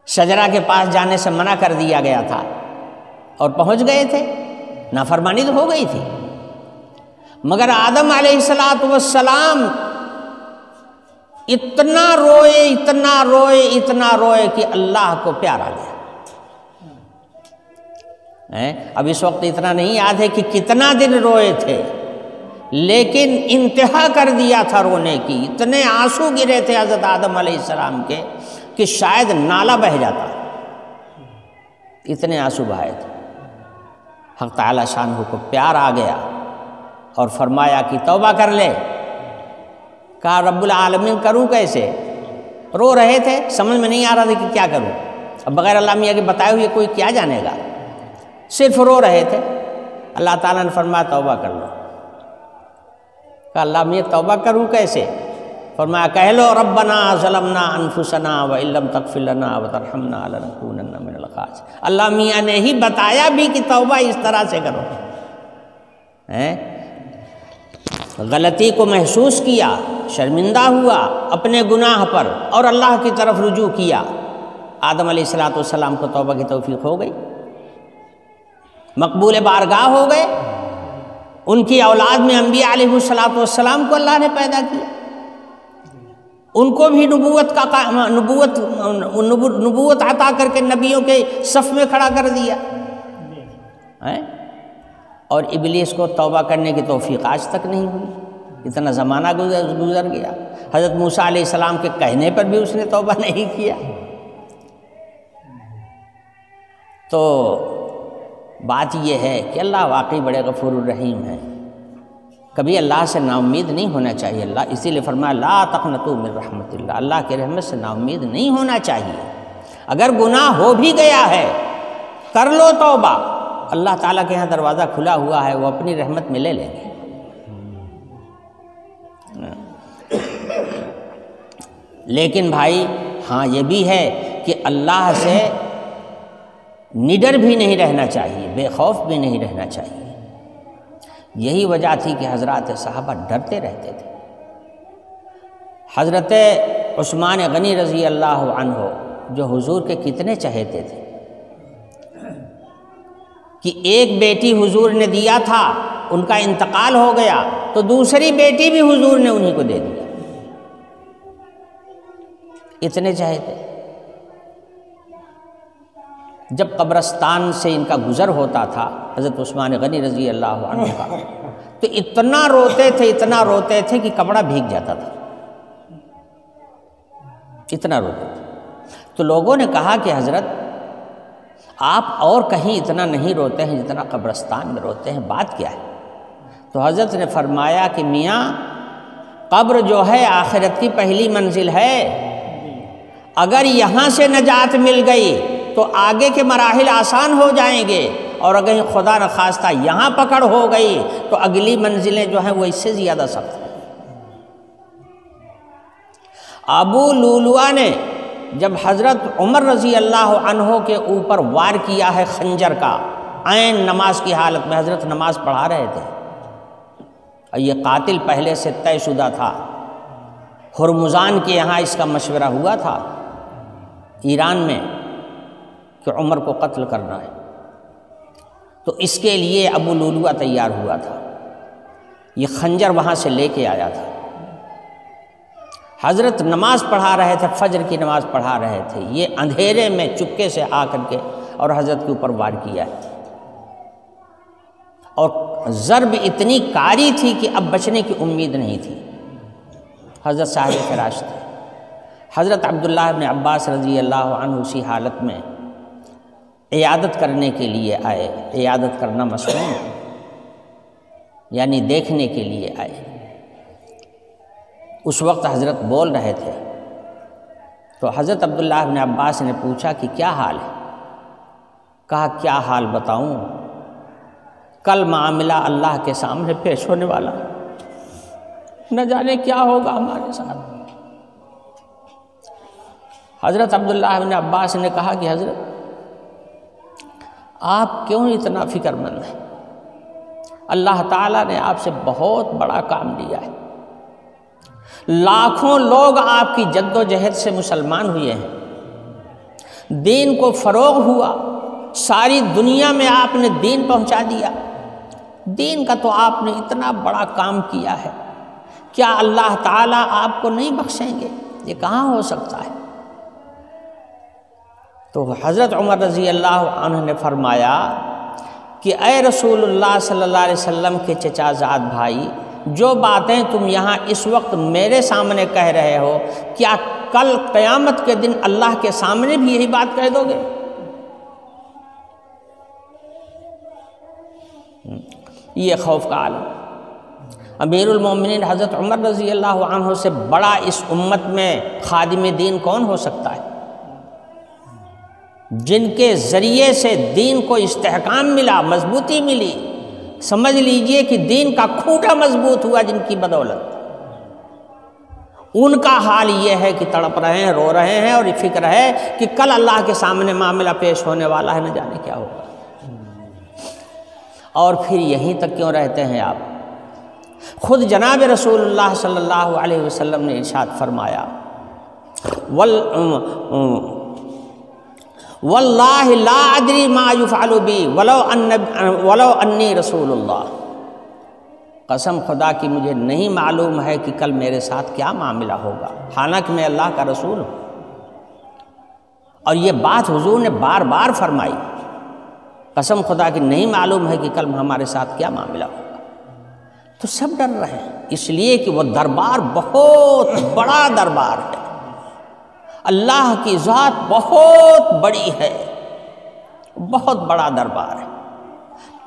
شجرہ کے پاس جانے سے منع کر دیا گیا تھا اور پہنچ گئے تھے، نافرمانی تو ہو گئی تھی، مگر آدم علیہ السلام اتنا روئے کہ اللہ کو پیار آ گیا۔ اب اس وقت اتنا نہیں یاد ہے کہ کتنا دن روئے تھے، لیکن انتہا کر دیا تھا رونے کی، اتنے آنسو گرے تھے حضرت آدم علیہ السلام کے کہ شاید نالا بہہ جاتا، اتنے آنسو بہائے تھے۔ حق تعالی شانہ کو پیار آ گیا اور فرمایا کہ توبہ کر لے۔ کہا رب العالمین کروں کیسے؟ رو رہے تھے، سمجھ میں نہیں آ رہا تھا کہ کیا کروں، اب بغیر اللہ میاں کے بتائے ہوئے کوئی کیا جانے گا، صرف رو رہے تھے۔ اللہ تعالیٰ نے فرمایا توبہ کر لو۔ کہا اللہ میاں توبہ کروں کیسے؟ فرمایا کہہ لو ربنا ظلمنا انفسنا وان لم تغفر لنا وترحمنا لنکونن من الخاسرین۔ اللہ میاں نے ہی بتایا بھی کہ توبہ اس طرح سے کرو۔ غلطی کو محسوس کیا، شرمندہ ہوا اپنے گناہ پر اور اللہ کی طرف رجوع کیا۔ آدم علیہ السلام کو توبہ کی توفیق ہو گئی، مقبول بارگاہ ہو گئے۔ ان کی اولاد میں انبیاء علیہ السلام کو اللہ نے پیدا کیا، ان کو بھی نبوت عطا کر کے نبیوں کے صف میں کھڑا کر دیا، اور ابلیس کو توبہ کرنے کی توفیق آج تک نہیں ہوئی، اتنا زمانہ گزر گیا۔ حضرت موسیٰ علیہ السلام کے کہنے پر بھی اس نے توبہ نہیں کیا۔ تو بات یہ ہے کہ اللہ واقعی بڑے غفور الرحیم ہے، کبھی اللہ سے نا امید نہیں ہونا چاہیے۔ اللہ اسی لیے فرمایا لا تقنطوا من رحمت اللہ، اللہ کے رحمت سے نا امید نہیں ہونا چاہیے۔ اگر گناہ ہو بھی گیا ہے کر لو توبہ، اللہ تعالیٰ کے یہاں دروازہ کھلا ہوا ہے، وہ اپنی رحمت میں لے لیں گے۔ لیکن بھائی ہاں یہ بھی ہے کہ اللہ سے نڈر بھی نہیں رہنا چاہیے، بے خوف بھی نہیں رہنا چاہیے۔ یہی وجہ تھی کہ حضرات صحابہ ڈرتے رہتے تھے۔ حضرت عثمان غنی رضی اللہ عنہ جو حضور کے کتنے چہیتے تھے کہ ایک بیٹی حضور نے دیا تھا، ان کا انتقال ہو گیا تو دوسری بیٹی بھی حضور نے انہی کو دے دی، اتنے چہیتے۔ جب قبرستان سے ان کا گزر ہوتا تھا حضرت عثمان غنی رضی اللہ عنہ کا، تو اتنا روتے تھے کہ کپڑا بھیگ جاتا تھا، اتنا روتے تھے۔ تو لوگوں نے کہا کہ حضرت آپ اور کہیں اتنا نہیں روتے ہیں جتنا قبرستان میں روتے ہیں، بات کیا ہے؟ تو حضرت نے فرمایا کہ میاں قبر جو ہے آخرت کی پہلی منزل ہے، اگر یہاں سے نجات مل گئی تو آگے کے مراحل آسان ہو جائیں گے، اور اگر خدا نخواستہ یہاں پکڑ ہو گئی تو اگلی منزلیں جو ہیں وہ اس سے زیادہ سخت ہیں۔ ابو لولوا نے جب حضرت عمر رضی اللہ عنہ کے اوپر وار کیا ہے خنجر کا، عین نماز کی حالت میں، حضرت نماز پڑھا رہے تھے، اور یہ قاتل پہلے سے طے شدہ تھا، ہرمزان کے یہاں اس کا مشورہ ہوا تھا ایران میں کہ عمر کو قتل کرنا ہے، تو اس کے لیے ابو لولوا تیار ہوا تھا، یہ خنجر وہاں سے لے کے آیا تھا۔ حضرت نماز پڑھا رہے تھے، فجر کی نماز پڑھا رہے تھے، یہ اندھیرے میں چپکے سے آ کر کے اور حضرت کے اوپر وار کیا ہے، اور ضرب اتنی کاری تھی کہ اب بچنے کی امید نہیں تھی۔ حضرت صاحب فراش تھے۔ حضرت عبداللہ بن عباس رضی اللہ عنہ اسی حالت میں عیادت کرنے کے لیے آئے، عیادت کرنا مصنون یعنی دیکھنے کے لیے آئے۔ اس وقت حضرت بول رہے تھے، تو حضرت عبداللہ بن عباس نے پوچھا کہ کیا حال ہے؟ کہا کیا حال بتاؤں، کل معاملہ اللہ کے سامنے پیش ہونے والا، نہ جانے کیا ہوگا ہمارے ساتھ۔ حضرت عبداللہ بن عباس نے کہا کہ حضرت آپ کیوں اتنا فکر مند ہیں؟ اللہ تعالیٰ نے آپ سے بہت بڑا کام لیا ہے. لاکھوں لوگ آپ کی جد و جہد سے مسلمان ہوئے ہیں، دین کو فروغ ہوا، ساری دنیا میں آپ نے دین پہنچا دیا. دین کا تو آپ نے اتنا بڑا کام کیا ہے، کیا اللہ تعالیٰ آپ کو نہیں بخشیں گے؟ یہ کہاں ہو سکتا ہے؟ تو حضرت عمر رضی اللہ عنہ نے فرمایا کہ اے رسول اللہ صلی اللہ علیہ وسلم کے چچا زاد بھائی، جو باتیں تم یہاں اس وقت میرے سامنے کہہ رہے ہو، کیا کل قیامت کے دن اللہ کے سامنے بھی یہی بات کہہ دو گے؟ یہ خوف کا عالم. امیر المومنین حضرت عمر رضی اللہ عنہ سے بڑا اس امت میں خادم دین کون ہو سکتا ہے؟ جن کے ذریعے سے دین کو استحکام ملا، مضبوطی ملی. سمجھ لیجئے کہ دین کا کھوٹا مضبوط ہوا جن کی بدولت. ان کا حال یہ ہے کہ تڑپ رہے ہیں، رو رہے ہیں، اور یہ فکر ہے کہ کل اللہ کے سامنے معاملہ پیش ہونے والا ہے، نہ جانے کیا ہوگا. اور پھر یہیں تک کیوں رہتے ہیں آپ؟ خود جناب رسول اللہ صلی اللہ علیہ وسلم نے ارشاد فرمایا، واللہ لا ادری ما یفعل بی ولو انی رسول اللہ. قسم خدا کی مجھے نہیں معلوم ہے کہ کل میرے ساتھ کیا معاملہ ہوگا، حالانکہ میں اللہ کا رسول ہوں. اور یہ بات حضور نے بار بار فرمائی، قسم خدا کی نہیں معلوم ہے کہ کل ہمارے ساتھ کیا معاملہ ہوگا. تو سب ڈر رہے ہیں، اس لیے کہ وہ دربار بہت بڑا دربار ہے. اللہ کی ذات بہت بڑی ہے، بہت بڑا دربار ہے.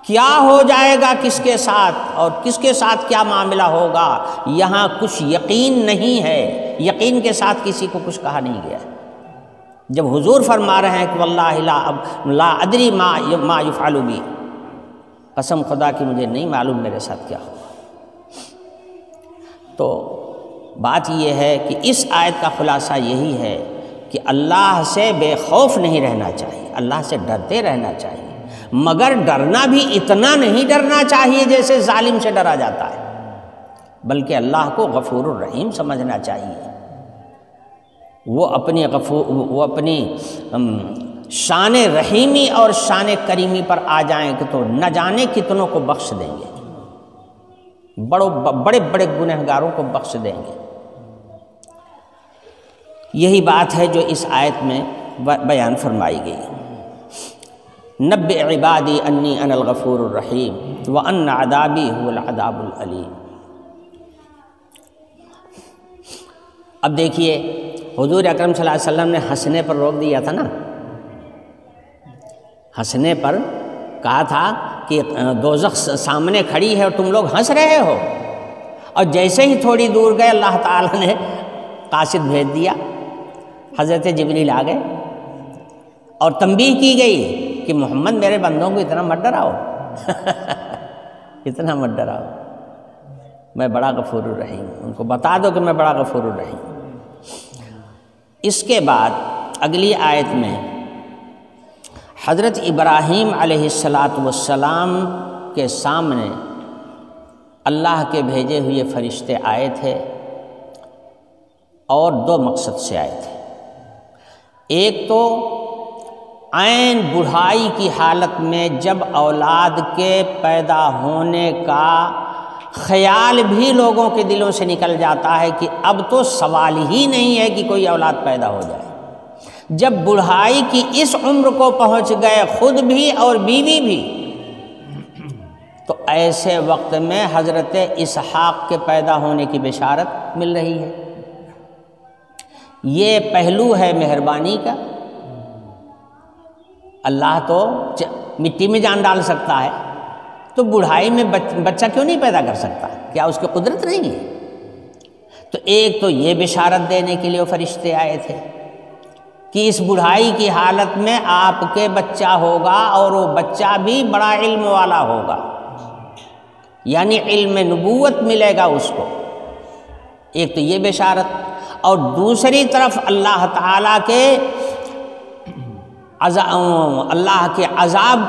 کیا ہو جائے گا کس کے ساتھ اور کس کے ساتھ کیا معاملہ ہوگا، یہاں کچھ یقین نہیں ہے. یقین کے ساتھ کسی کو کچھ کہا نہیں گیا. جب حضور فرما رہے ہیں کہ واللہ لا ادری ما یفعل بی، قسم خدا کی مجھے نہیں معلوم میرے ساتھ کیا ہوگا. تو بات یہ ہے کہ اس آیت کا خلاصہ یہی ہے کہ اللہ سے بے خوف نہیں رہنا چاہیے، اللہ سے ڈرتے رہنا چاہیے، مگر ڈرنا بھی اتنا نہیں ڈرنا چاہیے جیسے ظالم سے ڈرا جاتا ہے، بلکہ اللہ کو غفور الرحیم سمجھنا چاہیے. وہ اپنی شان رحیمی اور شان کریمی پر آ جائیں کہ تو نہ جانے کتنوں کو بخش دیں گے، بڑے بڑے گنہگاروں کو بخش دیں گے. یہی بات ہے جو اس آیت میں بیان فرمائی گئی. نبئ عبادی انی انا الغفور الرحیم وان عذابی هو العذاب العلیم. اب دیکھیے حضور اکرم صلی اللہ علیہ وسلم نے ہنسنے پر روک دیا تھا نا، ہنسنے پر کہا تھا کہ دوزخ سامنے کھڑی ہے اور تم لوگ ہنس رہے ہو. اور جیسے ہی تھوڑی دور گئے اللہ تعالیٰ نے قاصد بھیج دیا، حضرت جبریل آ گئے اور تنبیہ کی گئی کہ محمد میرے بندوں کو اتنا مت ڈراؤ اتنا مت ڈراؤ، میں بڑا غفور الرحیم. ان کو بتا دو کہ میں بڑا غفور الرحیم. اس کے بعد اگلی آیت میں حضرت ابراہیم علیہ السلام کے سامنے اللہ کے بھیجے ہوئے فرشتے آئے تھے اور دو مقصد سے آئے تھے. ایک تو عین بوڑھائی کی حالت میں جب اولاد کے پیدا ہونے کا خیال بھی لوگوں کے دلوں سے نکل جاتا ہے کہ اب تو سوال ہی نہیں ہے کہ کوئی اولاد پیدا ہو جائے. جب بوڑھائی کی اس عمر کو پہنچ گئے خود بھی اور بیوی بھی، تو ایسے وقت میں حضرت اسحاق کے پیدا ہونے کی بشارت مل رہی ہے. یہ پہلو ہے مہربانی کا. اللہ تو مٹی میں جان ڈال سکتا ہے، تو بوڑھائی میں بچہ کیوں نہیں پیدا کر سکتا؟ کیا اس کی قدرت نہیں ہے؟ تو ایک تو یہ بشارت دینے کے لیے وہ فرشتے آئے تھے کہ اس بوڑھائی کی حالت میں آپ کے بچہ ہوگا اور وہ بچہ بھی بڑا علم والا ہوگا، یعنی علم نبوت ملے گا اس کو. ایک تو یہ بشارت، اور دوسری طرف اللہ تعالیٰ کے اللہ کے عذاب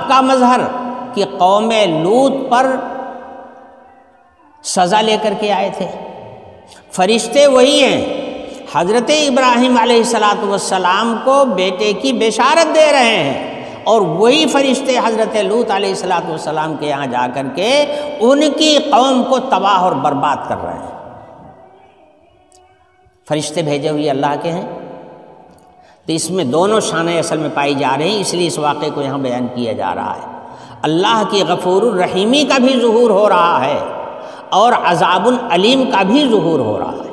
کا مظہر کہ قوم لوط پر سزا لے کر کے آئے تھے۔ فرشتے وہی ہیں، حضرت ابراہیم علیہ السلام کو بیٹے کی بشارت دے رہے ہیں، اور وہی فرشتے حضرت لوط علیہ السلام کے یہاں جا کر کے ان کی قوم کو تباہ اور برباد کر رہے ہیں۔ فرشتے بھیجے ہوئے اللہ کے ہیں، تو اس میں دونوں شانیں اصل میں پائی جا رہی ہیں، اس لیے اس واقعے کو یہاں بیان کیا جا رہا ہے۔ اللہ کی غفور الرحیمی کا بھی ظہور ہو رہا ہے اور عذاب العلیم کا بھی ظہور ہو رہا ہے،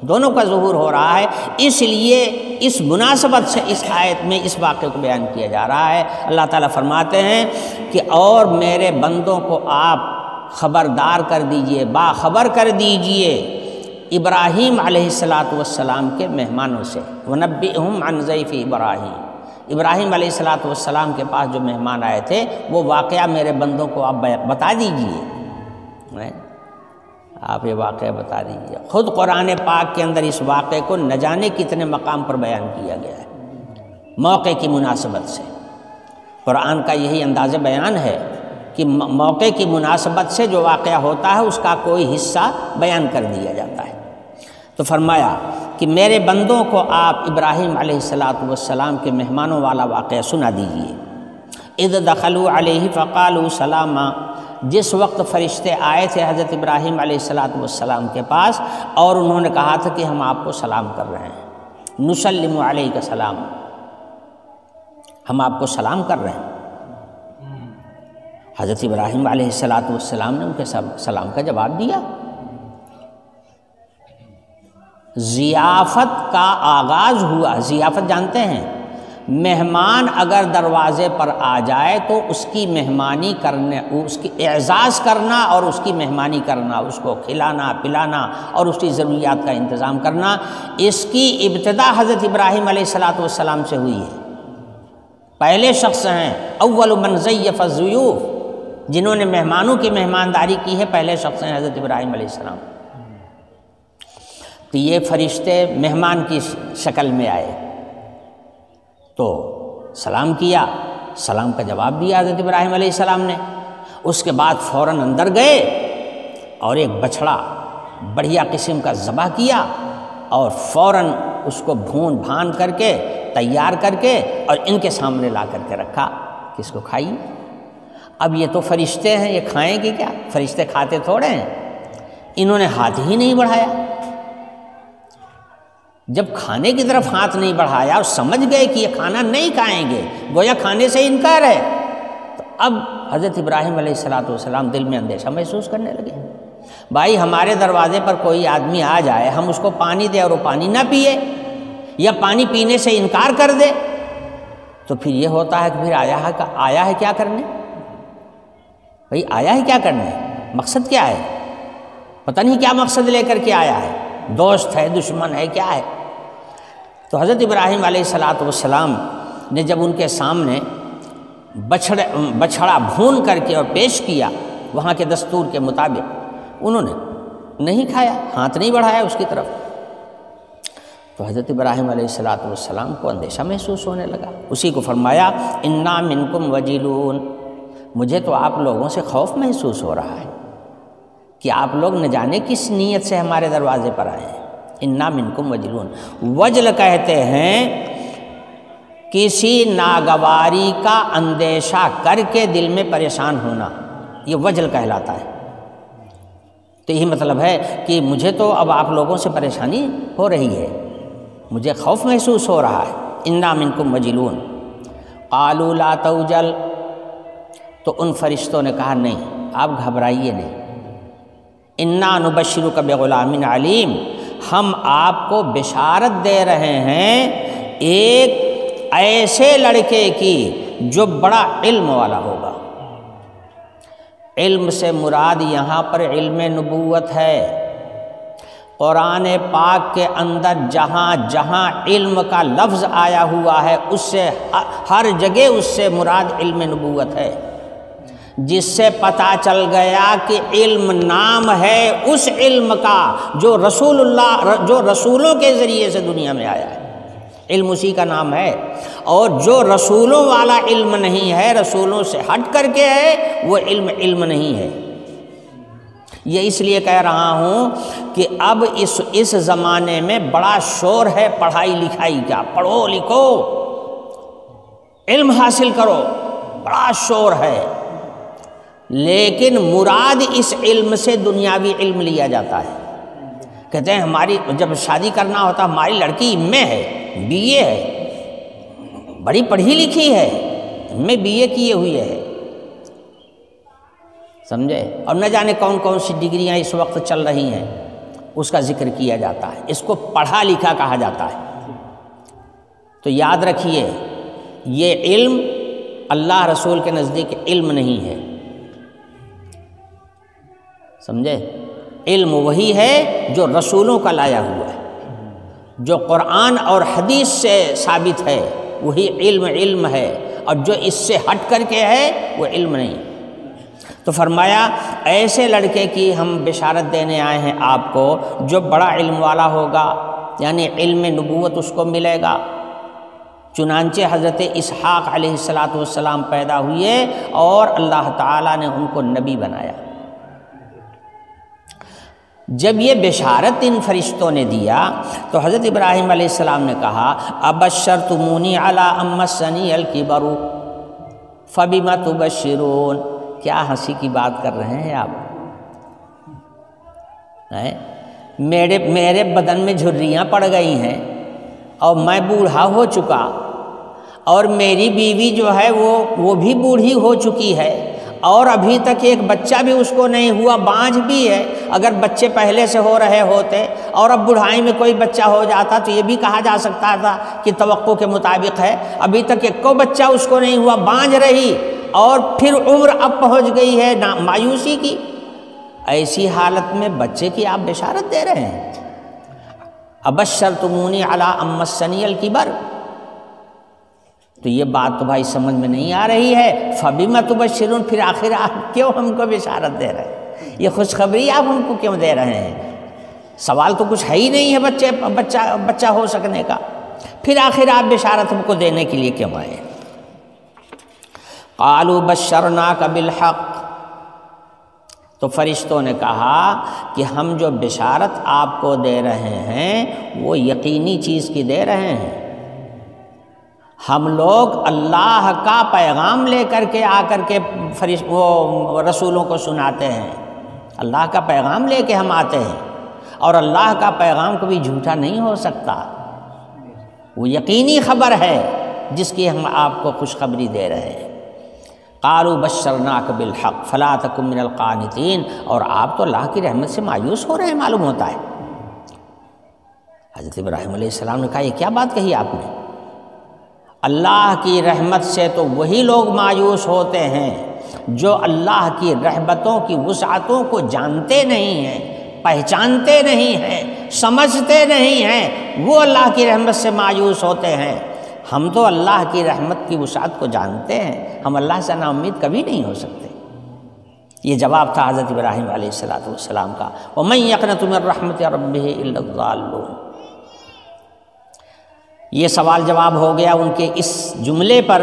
دونوں کا ظہور ہو رہا ہے۔ اس لیے اس مناسبت سے اس آیت میں اس واقعے کو بیان کیا جا رہا ہے۔ اللہ تعالیٰ فرماتے ہیں کہ اور میرے بندوں کو آپ خبردار کر دیجئے، باخبر کر دیجئے ابراہیم علیہ السلام کے مہمانوں سے، وَنَبِّئْهُمْ عَنْ ضَيْفِ ابراہیم، ابراہیم علیہ السلام کے پاس جو مہمان آئے تھے وہ واقعہ میرے بندوں کو آپ بتا دیجئے، آپ یہ واقعہ بتا دیجئے۔ خود قرآن پاک کے اندر اس واقعے کو نہ جانے کتنے مقام پر بیان کیا گیا ہے، موقع کی مناسبت سے۔ قرآن کا یہی انداز بیان ہے کہ موقع کی مناسبت سے جو واقعہ ہوتا ہے اس کا کوئی حصہ بیان کر دیا جاتا ہے۔ تو فرمایا کہ میرے بندوں کو آپ ابراہیم علیہ السلام کے مہمانوں والا واقعہ سنا دیجئے۔ اذ دخلوا علیہ فقالوا سلاما، جس وقت فرشتے آئے تھے حضرت ابراہیم علیہ السلام کے پاس اور انہوں نے کہا تھا کہ ہم آپ کو سلام کر رہے ہیں، نسلم علیک سلام، ہم آپ کو سلام کر رہے ہیں۔ حضرت ابراہیم علیہ السلام نے ان کے سلام کا جواب دیا۔ ضیافت کا آغاز ہوا۔ ضیافت جانتے ہیں، مہمان اگر دروازے پر آ جائے تو اس کی مہمانی کرنے، اس کی اعزاز کرنا اور اس کی مہمانی کرنا، اس کو کھلانا پلانا اور اس کی ضروریات کا انتظام کرنا، اس کی ابتدا حضرت ابراہیم علیہ السلام سے ہوئی ہے۔ پہلے شخص ہیں، اول من ضیف الضیوف، جنہوں نے مہمانوں کی مہمانداری کی ہے، پہلے شخص ہیں حضرت ابراہیم علیہ السلام۔ تو یہ فرشتے مہمان کی شکل میں آئے تو سلام کیا، سلام کا جواب دیا حضرت ابراہیم علیہ السلام نے۔ اس کے بعد فوراً اندر گئے اور ایک بچڑا بڑھیا قسم کا ذبح کیا اور فوراً اس کو بھون بھان کر کے تیار کر کے اور ان کے سامنے لا کر کے رکھا کہ اس کو کھائیے۔ اب یہ تو فرشتے ہیں، یہ کھائیں گے کیا؟ فرشتے کھاتے تھوڑے ہیں۔ انہوں نے ہاتھ ہی نہیں بڑھایا۔ جب کھانے کی طرف ہاتھ نہیں بڑھایا اور سمجھ گئے کہ یہ کھانا نہیں کھائیں گے، گویا کھانے سے انکار ہے، تو اب حضرت ابراہیم علیہ السلام دل میں اندیشہ محسوس کرنے لگے۔ بھائی ہمارے دروازے پر کوئی آدمی آ جائے، ہم اس کو پانی دیں اور وہ پانی نہ پیے یا پانی پینے سے انکار کر دے تو پھر یہ ہوتا ہے کہ پھر آیا ہے کیا کرنے؟ بھائی آیا ہے کیا کرنے؟ مقصد کیا ہے؟ پتہ نہیں کیا مقصد لے کر کے آیا ہے، دوست ہے دشمن ہے کیا ہے؟ تو حضرت ابراہیم علیہ السلام نے جب ان کے سامنے بچھڑا بھون کر کے اور پیش کیا وہاں کے دستور کے مطابق، انہوں نے نہیں کھایا، ہاتھ نہیں بڑھایا اس کی طرف۔ تو حضرت ابراہیم علیہ السلام کو اندیشہ محسوس ہونے لگا۔ اسی کو فرمایا انا منکم وجلون، مجھے تو آپ لوگوں سے خوف محسوس ہو رہا ہے کہ آپ لوگ نہ جانے کس نیت سے ہمارے دروازے پر آئے ہیں۔ انا منکم وجلون، وجل کہتے ہیں کسی ناگواری کا اندیشہ کر کے دل میں پریشان ہونا، یہ وجل کہلاتا ہے۔ تو یہی مطلب ہے کہ مجھے تو اب آپ لوگوں سے پریشانی ہو رہی ہے، مجھے خوف محسوس ہو رہا ہے۔ انا منکم وجلون قالوا لا توجل، تو ان فرشتوں نے کہا نہیں آپ گھبرائیے نہیں، انا نبشرک بغلام علیم، ہم آپ کو بشارت دے رہے ہیں ایک ایسے لڑکے کی جو بڑا علم والا ہوگا۔ علم سے مراد یہاں پر علم نبوت ہے۔ قرآن پاک کے اندر جہاں جہاں علم کا لفظ آیا ہوا ہے اس سے ہر جگہ اس سے مراد علم نبوت ہے، جس سے پتہ چل گیا کہ علم نام ہے اس علم کا جو رسولوں کے ذریعے سے دنیا میں آیا ہے۔ علم اسی کا نام ہے، اور جو رسولوں والا علم نہیں ہے، رسولوں سے ہٹ کر کے ہے، وہ علم نہیں ہے۔ یہ اس لیے کہہ رہا ہوں کہ اب اس زمانے میں بڑا شور ہے پڑھائی لکھائی کا، پڑھو لکھو، علم حاصل کرو، بڑا شور ہے، لیکن مراد اس علم سے دنیاوی علم لیا جاتا ہے۔ کہتے ہیں ہماری جب شادی کرنا ہوتا ہماری لڑکی ایم اے ہے، بی اے ہے، بڑی پڑھی لکھی ہے، ایم اے بی اے کیے ہوئے ہے، سمجھے، اور نہ جانے کون کون سی ڈگریاں اس وقت چل رہی ہیں، اس کا ذکر کیا جاتا ہے، اس کو پڑھا لکھا کہا جاتا ہے۔ تو یاد رکھیے یہ علم اللہ رسول کے نزدیک علم نہیں ہے، سمجھے، علم وہی ہے جو رسولوں کا لایا ہوا ہے، جو قرآن اور حدیث سے ثابت ہے وہی علم ہے، اور جو اس سے ہٹ کر کے ہے وہ علم نہیں۔ تو فرمایا ایسے لڑکے کی ہم بشارت دینے آئے ہیں آپ کو جو بڑا علم والا ہوگا، یعنی علم نبوت اس کو ملے گا۔ چنانچہ حضرت اسحاق علیہ السلام پیدا ہوئے اور اللہ تعالیٰ نے ان کو نبی بنایا۔ جب یہ بشارت ان فرشتوں نے دیا تو حضرت ابراہیم علیہ السلام نے کہا ابشرتمونی علی ان مسنی الکبر فبم تبشرون۔ کیا ہنسی کی بات کر رہے ہیں آپ؟ میرے بدن میں جھریاں پڑ گئی ہیں اور میں بوڑھا ہو چکا، اور میری بیوی جو ہے وہ بھی بوڑھی ہو چکی ہے، اور ابھی تک ایک بچہ بھی اس کو نہیں ہوا، بانجھ بھی ہے۔ اگر بچے پہلے سے ہو رہے ہوتے اور اب بڑھائی میں کوئی بچہ ہو جاتا تو یہ بھی کہا جا سکتا تھا کہ توقع کے مطابق ہے، ابھی تک ایک کو بچہ اس کو نہیں ہوا، بانجھ رہی، اور پھر عمر اب پہنچ گئی ہے مایوسی کی۔ ایسی حالت میں بچے کی آپ بشارت دے رہے ہیں؟ ابشرتمونی علی ان مسنی الکبر، تو یہ بات تو بھائی سمجھ میں نہیں آ رہی ہے۔ فبم تبشرون، پھر آخر آپ کیوں ہم کو بشارت دے رہے ہیں؟ یہ خوشخبری آپ ہم کو کیوں دے رہے ہیں؟ سوال تو کچھ ہے ہی نہیں ہے بچہ ہو سکنے کا، پھر آخر آپ بشارت ہم کو دینے کے لیے کیوں آئے؟ قالوا بشرناک بالحق، تو فرشتوں نے کہا کہ ہم جو بشارت آپ کو دے رہے ہیں وہ یقینی چیز کی دے رہے ہیں۔ ہم لوگ اللہ کا پیغام لے کر کے آ کر کے وہ رسولوں کو سناتے ہیں، اللہ کا پیغام لے کے ہم آتے ہیں، اور اللہ کا پیغام کبھی جھوٹا نہیں ہو سکتا، وہ یقینی خبر ہے جس کی ہم آپ کو خوشخبری دے رہے ہیں۔ قالوا بشرناک بالحق فلا تکن من القانتین، اور آپ تو اللہ کی رحمت سے مایوس ہو رہے ہیں معلوم ہوتا ہے۔ حضرت ابراہیم علیہ السلام نے کہا یہ کیا بات کہی آپ نے؟ اللہ کی رحمت سے تو وہی لوگ مایوس ہوتے ہیں جو اللہ کی رحمتوں کی وسعتوں کو جانتے نہیں ہیں، پہچانتے نہیں ہیں، سمجھتے نہیں ہیں، وہ اللہ کی رحمت سے مایوس ہوتے ہیں۔ ہم تو اللہ کی رحمت کی وسعت کو جانتے ہیں، ہم اللہ سے نا امید کبھی نہیں ہو سکتے۔ یہ جواب تھا حضرت ابراہیم علیہ السلام کا، وَمَن يَقْنَطُ مِن رَحْمَتِ رَبِّهِ إِلَّا الضَّالُّونَ۔ یہ سوال جواب ہو گیا ان کے اس جملے پر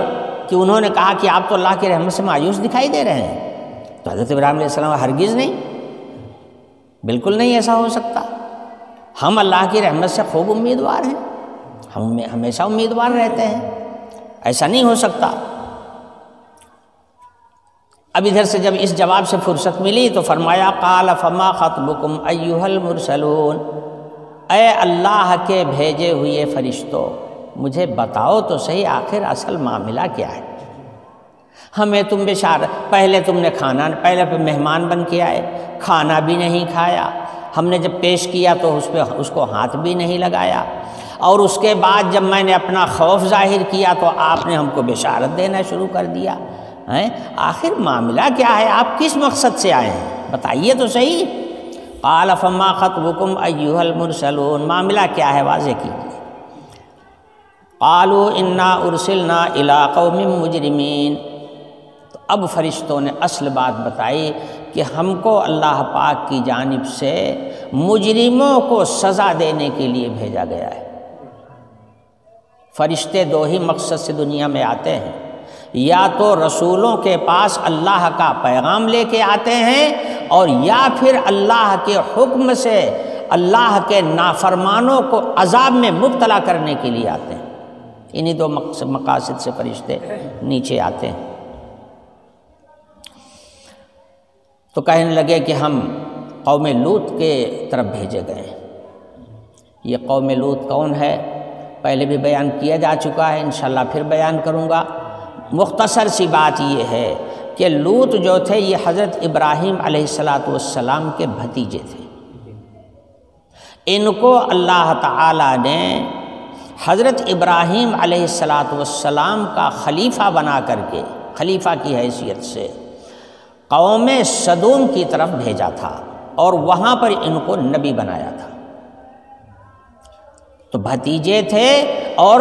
کہ انہوں نے کہا کہ آپ تو اللہ کی رحمت سے مایوس دکھائی دے رہے ہیں۔ تو حضرت ابراہیم علیہ السلام ہرگز نہیں، بالکل نہیں ایسا ہو سکتا، ہم اللہ کی رحمت سے خوب امیدوار ہیں، ہم ہمیشہ امیدوار رہتے ہیں، ایسا نہیں ہو سکتا۔ اب ادھر سے جب اس جواب سے فرصت ملی تو فرمایا قال فما خطبکم ایھا المرسلون، اے اللہ کے بھیجے ہوئے فرشتوں مجھے بتاؤ تو صحیح آخر اصل معاملہ کیا ہے؟ ہمیں تم پہلے تم نے پہلے مہمان بن کے آئے، کھانا بھی نہیں کھایا، ہم نے جب پیش کیا تو اس کو ہاتھ بھی نہیں لگایا، اور اس کے بعد جب میں نے اپنا خوف ظاہر کیا تو آپ نے ہم کو بشارت دینا شروع کر دیا۔ آخر معاملہ کیا ہے؟ آپ کس مقصد سے آئے ہیں بتائیے تو صحیح۔ قال فما خطبکم ایھا المرسلون، معاملہ کیا ہے واضح کیجیے۔ قالوا انا ارسلنا الی قوم مجرمین، تو اب فرشتوں نے اصل بات بتائی کہ ہم کو اللہ پاک کی جانب سے مجرموں کو سزا دینے کے لیے بھیجا گیا ہے۔ فرشتے دو ہی مقصد سے دنیا میں آتے ہیں، یا تو رسولوں کے پاس اللہ کا پیغام لے کے آتے ہیں، اور یا پھر اللہ کے حکم سے اللہ کے نافرمانوں کو عذاب میں مبتلا کرنے کے لیے آتے ہیں۔ انہی دو مقاصد سے فرشتے نیچے آتے ہیں۔ تو کہنے لگے کہ ہم قوم لوط کے طرف بھیجے گئے ہیں۔ یہ قوم لوط کون ہے پہلے بھی بیان کیا جا چکا ہے، انشاءاللہ پھر بیان کروں گا۔ مختصر سی بات یہ ہے کہ لوط جو تھے یہ حضرت ابراہیم علیہ السلام کے بھتیجے تھے۔ ان کو اللہ تعالیٰ نے حضرت ابراہیم علیہ السلام کا خلیفہ بنا کر کے، خلیفہ کی حیثیت سے قوم سدوم کی طرف بھیجا تھا، اور وہاں پر ان کو نبی بنایا تھا۔ تو بھتیجے تھے، اور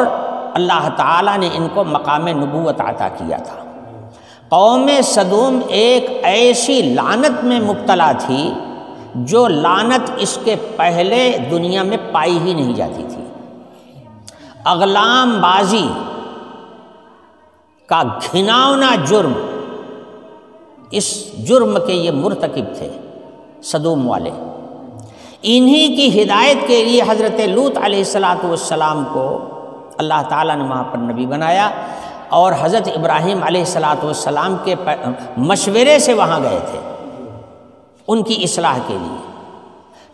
اللہ تعالیٰ نے ان کو مقام نبوت عطا کیا تھا۔ قوم سدوم ایک ایسی لعنت میں مبتلا تھی جو لعنت اس کے پہلے دنیا میں پائی ہی نہیں جاتی تھی۔ اغلام بازی کا گھناؤنا جرم، اس جرم کے یہ مرتکب تھے سدوم والے۔ انہی کی ہدایت کے لیے حضرت لوط علیہ السلام کو اللہ تعالیٰ نے وہاں پر نبی بنایا، اور حضرت ابراہیم علیہ السلام کے مشورے سے وہاں گئے تھے ان کی اصلاح کے لیے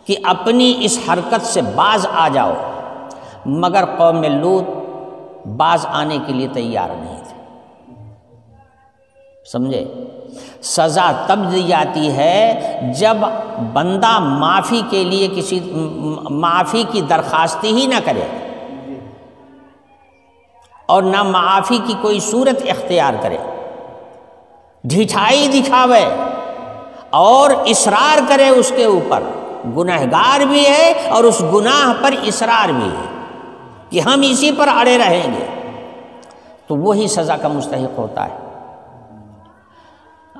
کہ اپنی اس حرکت سے باز آ جاؤ، مگر قوم لوط باز آنے کے لیے تیار نہیں تھے۔ سمجھے؟ سزا تب دی جاتی ہے جب بندہ معافی کے لیے کسی معافی کی درخواست ہی نہ کرے، اور نہ معافی کی کوئی صورت اختیار کرے، ڈھٹائی دکھاوے اور اصرار کرے اس کے اوپر، گنہگار بھی ہے اور اس گناہ پر اصرار بھی ہے کہ ہم اسی پر اڑے رہیں گے، تو وہی سزا کا مستحق ہوتا ہے۔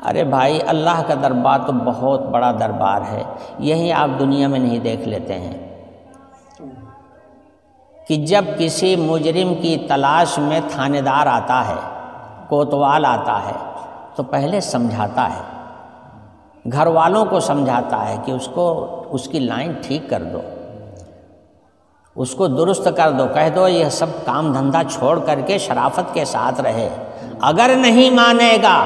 ارے بھائی، اللہ کا دربار تو بہت بڑا دربار ہے، یہی آپ دنیا میں نہیں دیکھ لیتے ہیں کہ جب کسی مجرم کی تلاش میں تھانے دار آتا ہے، کوتوال آتا ہے، تو پہلے سمجھاتا ہے، گھر والوں کو سمجھاتا ہے کہ اس کی لائن ٹھیک کر دو، اس کو درست کر دو، کہہ دو یہ سب کام دھندا چھوڑ کر کے شرافت کے ساتھ رہے، اگر نہیں مانے گا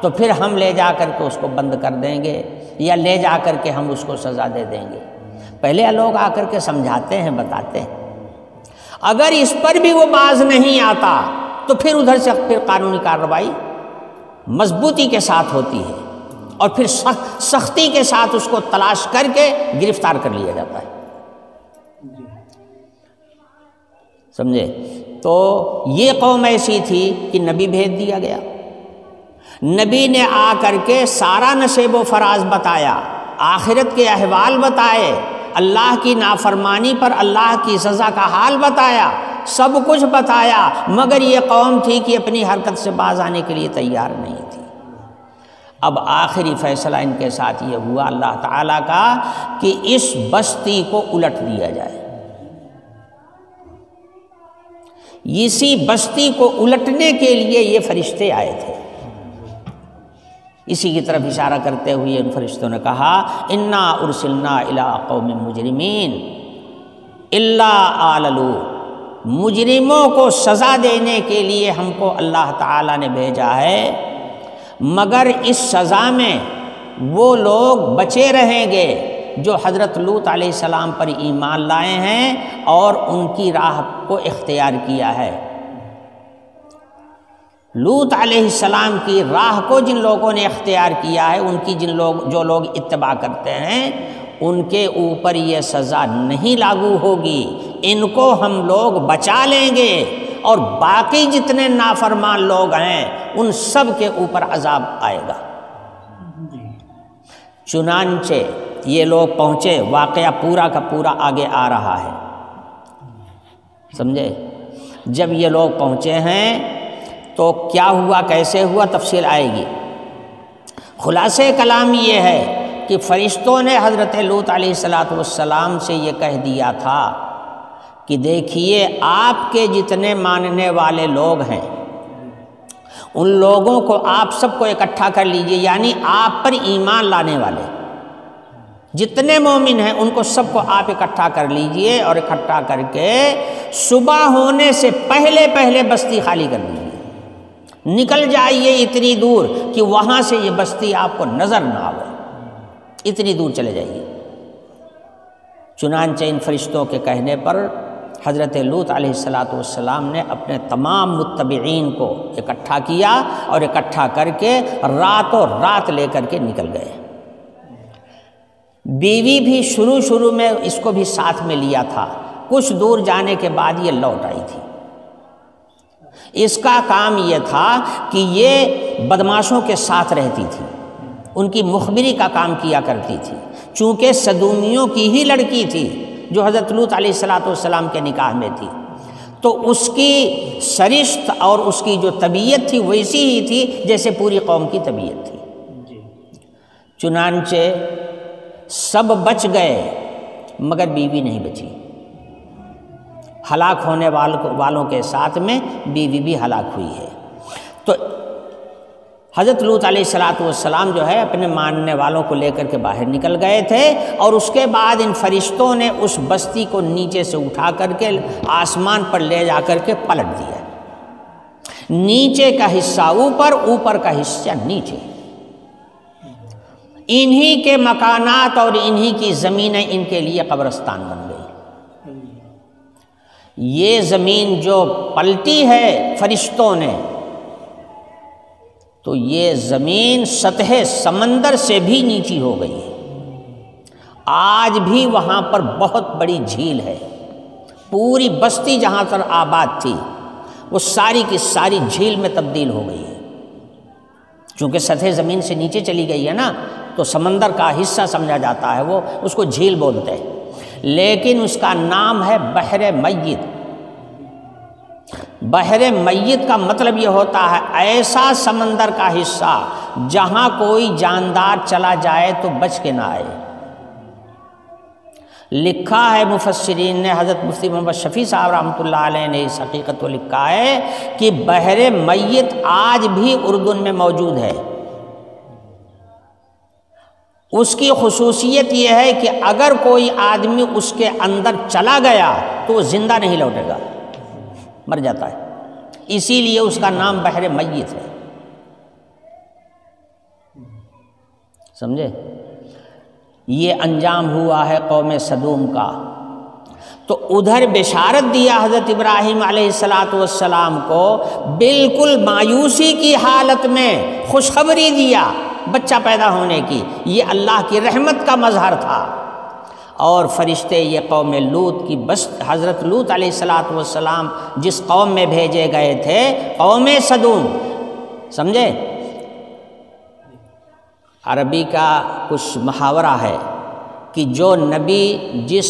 تو پھر ہم لے جا کر کے اس کو بند کر دیں گے، یا لے جا کر کے ہم اس کو سزا دے دیں گے۔ پہلے لوگ آ کر کے سمجھاتے ہیں، بتاتے ہیں۔ اگر اس پر بھی وہ باز نہیں آتا تو پھر ادھر سے پھر قانونی کارروائی مضبوطی کے ساتھ ہوتی ہے، اور پھر سختی کے ساتھ اس کو تلاش کر کے گرفتار کر لیا جاتا ہے۔ سمجھے؟ تو یہ قوم ایسی تھی کہ نبی بھیج دیا گیا، نبی نے آ کر کے سارا نشیب و فراز بتایا، آخرت کے احوال بتائے، اللہ کی نافرمانی پر اللہ کی سزا کا حال بتایا، سب کچھ بتایا، مگر یہ قوم تھی کہ اپنی حرکت سے باز آنے کے لیے تیار نہیں تھی۔ اب آخری فیصلہ ان کے ساتھ یہ ہوا اللہ تعالیٰ کا کہ اس بستی کو الٹ دیا جائے۔ اسی بستی کو الٹنے کے لیے یہ فرشتے آئے تھے۔ اسی کی طرف اشارہ کرتے ہوئے ان فرشتوں نے کہا، انا ارسلنا الی قوم مجرمین الا آل لوط، مجرموں کو سزا دینے کے لیے ہم کو اللہ تعالیٰ نے بھیجا ہے، مگر اس سزا میں وہ لوگ بچے رہیں گے جو حضرت لوط علیہ السلام پر ایمان لائے ہیں اور ان کی راہ کو اختیار کیا ہے۔ لوط علیہ السلام کی راہ کو جن لوگوں نے اختیار کیا ہے، ان کی جو لوگ اتباع کرتے ہیں، ان کے اوپر یہ سزا نہیں لاگو ہوگی، ان کو ہم لوگ بچا لیں گے، اور باقی جتنے نافرمان لوگ ہیں ان سب کے اوپر عذاب آئے گا۔ چنانچہ یہ لوگ پہنچے، واقعہ پورا کا پورا آگے آ رہا ہے، سمجھے؟ جب یہ لوگ پہنچے ہیں تو کیا ہوا، کیسے ہوا، تفصیل آئے گی۔ خلاصے کلام یہ ہے کہ فرشتوں نے حضرت لوط علیہ السلام سے یہ کہہ دیا تھا کہ دیکھیے آپ کے جتنے ماننے والے لوگ ہیں ان لوگوں کو آپ سب کو اکٹھا کر لیجئے، یعنی آپ پر ایمان لانے والے جتنے مومن ہیں ان کو سب کو آپ اکٹھا کر لیجئے، اور اکٹھا کر کے صبح ہونے سے پہلے پہلے بستی خالی کر دیجئے، نکل جائیے اتنی دور کہ وہاں سے یہ بستی آپ کو نظر نہ آئے، اتنی دور چلے جائیے۔ چنانچہ ان فرشتوں کے کہنے پر حضرت لوط علیہ السلام نے اپنے تمام متبعین کو اکٹھا کیا، اور اکٹھا کر کے راتوں رات لے کر کے نکل گئے۔ بیوی بھی شروع میں اس کو بھی ساتھ میں لیا تھا، کچھ دور جانے کے بعد یہ لوٹ آئی تھی۔ اس کا کام یہ تھا کہ یہ بدماشوں کے ساتھ رہتی تھی، ان کی مخبری کا کام کیا کرتی تھی، چونکہ سدومیوں کی ہی لڑکی تھی جو حضرت لوط علیہ السلام کے نکاح میں تھی، تو اس کی سرشت اور اس کی جو طبیعت تھی ویسی ہی تھی جیسے پوری قوم کی طبیعت تھی۔ چنانچہ سب بچ گئے مگر بیوی نہیں بچی، ہلاک ہونے والوں کے ساتھ میں بیوی بھی ہلاک ہوئی ہے۔ تو حضرت لوط علیہ السلام جو ہے اپنے ماننے والوں کو لے کر کے باہر نکل گئے تھے، اور اس کے بعد ان فرشتوں نے اس بستی کو نیچے سے اٹھا کر کے آسمان پر لے جا کر کے پلٹ دیا، نیچے کا حصہ اوپر، اوپر کا حصہ نیچے۔ انہی کے مکانات اور انہی کی زمینیں ان کے لیے قبرستان بن گئی۔ یہ زمین جو پلٹی ہے فرشتوں نے، تو یہ زمین سطح سمندر سے بھی نیچی ہو گئی ہے۔ آج بھی وہاں پر بہت بڑی جھیل ہے، پوری بستی جہاں پر آباد تھی وہ ساری کی ساری جھیل میں تبدیل ہو گئی ہے، چونکہ سطح زمین سے نیچے چلی گئی ہے نا، تو سمندر کا حصہ سمجھا جاتا ہے، وہ اس کو جھیل بولتے ہیں، لیکن اس کا نام ہے بحر میت۔ بحر میت کا مطلب یہ ہوتا ہے ایسا سمندر کا حصہ جہاں کوئی جاندار چلا جائے تو بچ کے نہ آئے۔ لکھا ہے مفسرین نے، حضرت مفتی محمد شفیع صاحب رحمۃ اللہ علیہ نے اس حقیقت کو لکھا ہے کہ بحر میت آج بھی اردن میں موجود ہے۔ اس کی خصوصیت یہ ہے کہ اگر کوئی آدمی اس کے اندر چلا گیا تو وہ زندہ نہیں لوٹے گا، مر جاتا ہے، اسی لیے اس کا نام بحر میت ہے۔ سمجھے؟ یہ انجام ہوا ہے قوم سدوم کا۔ تو ادھر بشارت دیا حضرت ابراہیم علیہ السلام کو، بالکل مایوسی کی حالت میں خوشخبری دیا بچہ پیدا ہونے کی، یہ اللہ کی رحمت کا مظہر تھا۔ اور فرشتے یہ قوم لوط کی بس حضرت لوط علیہ السلام جس قوم میں بھیجے گئے تھے، قوم سدوم، سمجھے؟ عربی کا کچھ محاورہ ہے کہ جو نبی جس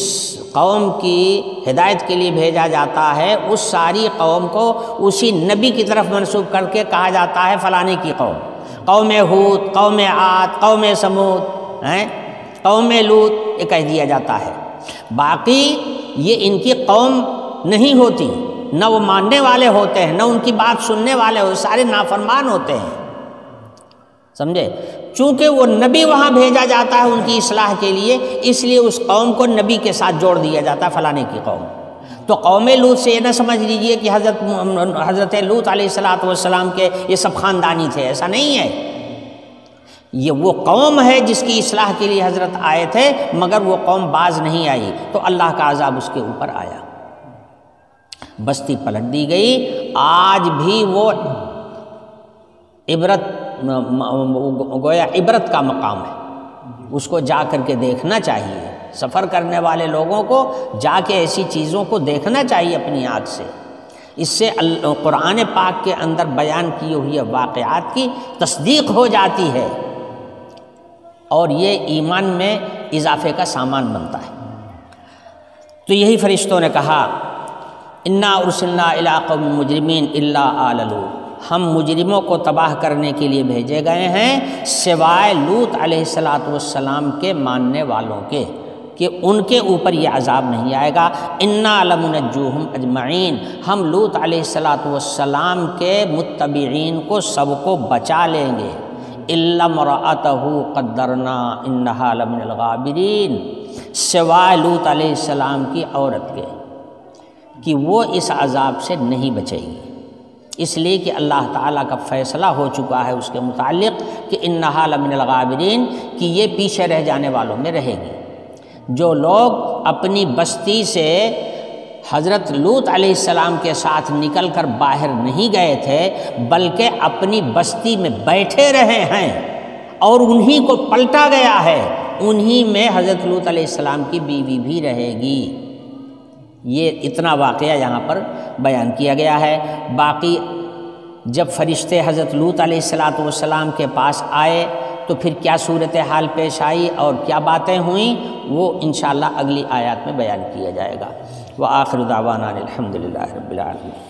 قوم کی ہدایت کے لیے بھیجا جاتا ہے اس ساری قوم کو اسی نبی کی طرف منسوب کر کے کہا جاتا ہے فلانے کی قوم، قوم ہود، قوم عاد، قوم سمود، قوم لوط، یہ کہہ دیا جاتا ہے۔ باقی یہ ان کی قوم نہیں ہوتی، نہ وہ ماننے والے ہوتے ہیں، نہ ان کی بات سننے والے ہوتے، سارے نافرمان ہوتے ہیں، سمجھے؟ چونکہ وہ نبی وہاں بھیجا جاتا ہے ان کی اصلاح کے لیے، اس لیے اس قوم کو نبی کے ساتھ جوڑ دیا جاتا ہے فلانے کی قوم۔ تو قوم لوط سے یہ نہ سمجھ لیجئے کہ حضرت لوط علیہ السلام کے یہ سب خاندانی تھے، ایسا نہیں ہے۔ یہ وہ قوم ہے جس کی اصلاح کے لیے حضرت آئے تھے، مگر وہ قوم باز نہیں آئی تو اللہ کا عذاب اس کے اوپر آیا، بستی پلٹ دی گئی۔ آج بھی وہ عبرت، گویا عبرت کا مقام ہے، اس کو جا کر کے دیکھنا چاہیے، سفر کرنے والے لوگوں کو جا کے ایسی چیزوں کو دیکھنا چاہیے اپنی آنکھ سے۔ اس سے قرآن پاک کے اندر بیان کیے ہوئے واقعات کی تصدیق ہو جاتی ہے، اور یہ ایمان میں اضافے کا سامان بنتا ہے۔ تو یہی فرشتوں نے کہا انا ارسلنا الی قوم مجرمین الا آل لوط، ہم مجرموں کو تباہ کرنے کے لیے بھیجے گئے ہیں سوائے لوط علیہ السلام کے ماننے والوں کے، کہ ان کے اوپر یہ عذاب نہیں آئے گا۔ انا لمنجوہم اجمعین، ہم لوط علیہ السلام کے متبعین کو سب کو بچا لیں گے۔ الا امرأتہ قدرنا انہا لمن الغابرین، سوائے لوط علیہ السلام کی عورت کے کہ وہ اس عذاب سے نہیں بچے گی، اس لیے کہ اللہ تعالیٰ کا فیصلہ ہو چکا ہے اس کے متعلق کہ انہا لمن الغابرین، کہ یہ پیچھے رہ جانے والوں میں رہے گی۔ جو لوگ اپنی بستی سے حضرت لوط علیہ السلام کے ساتھ نکل کر باہر نہیں گئے تھے بلکہ اپنی بستی میں بیٹھے رہے ہیں اور انہی کو پلٹا گیا ہے، انہی میں حضرت لوط علیہ السلام کی بیوی بھی رہے گی۔ یہ اتنا واقعہ یہاں پر بیان کیا گیا ہے۔ باقی جب فرشتے حضرت لوط علیہ السلام کے پاس آئے تو پھر کیا صورتحال پیش آئی اور کیا باتیں ہوئیں، وہ انشاءاللہ اگلی آیات میں بیان کیا جائے گا۔ وآخر دعوانا الحمدللہ رب العالمین۔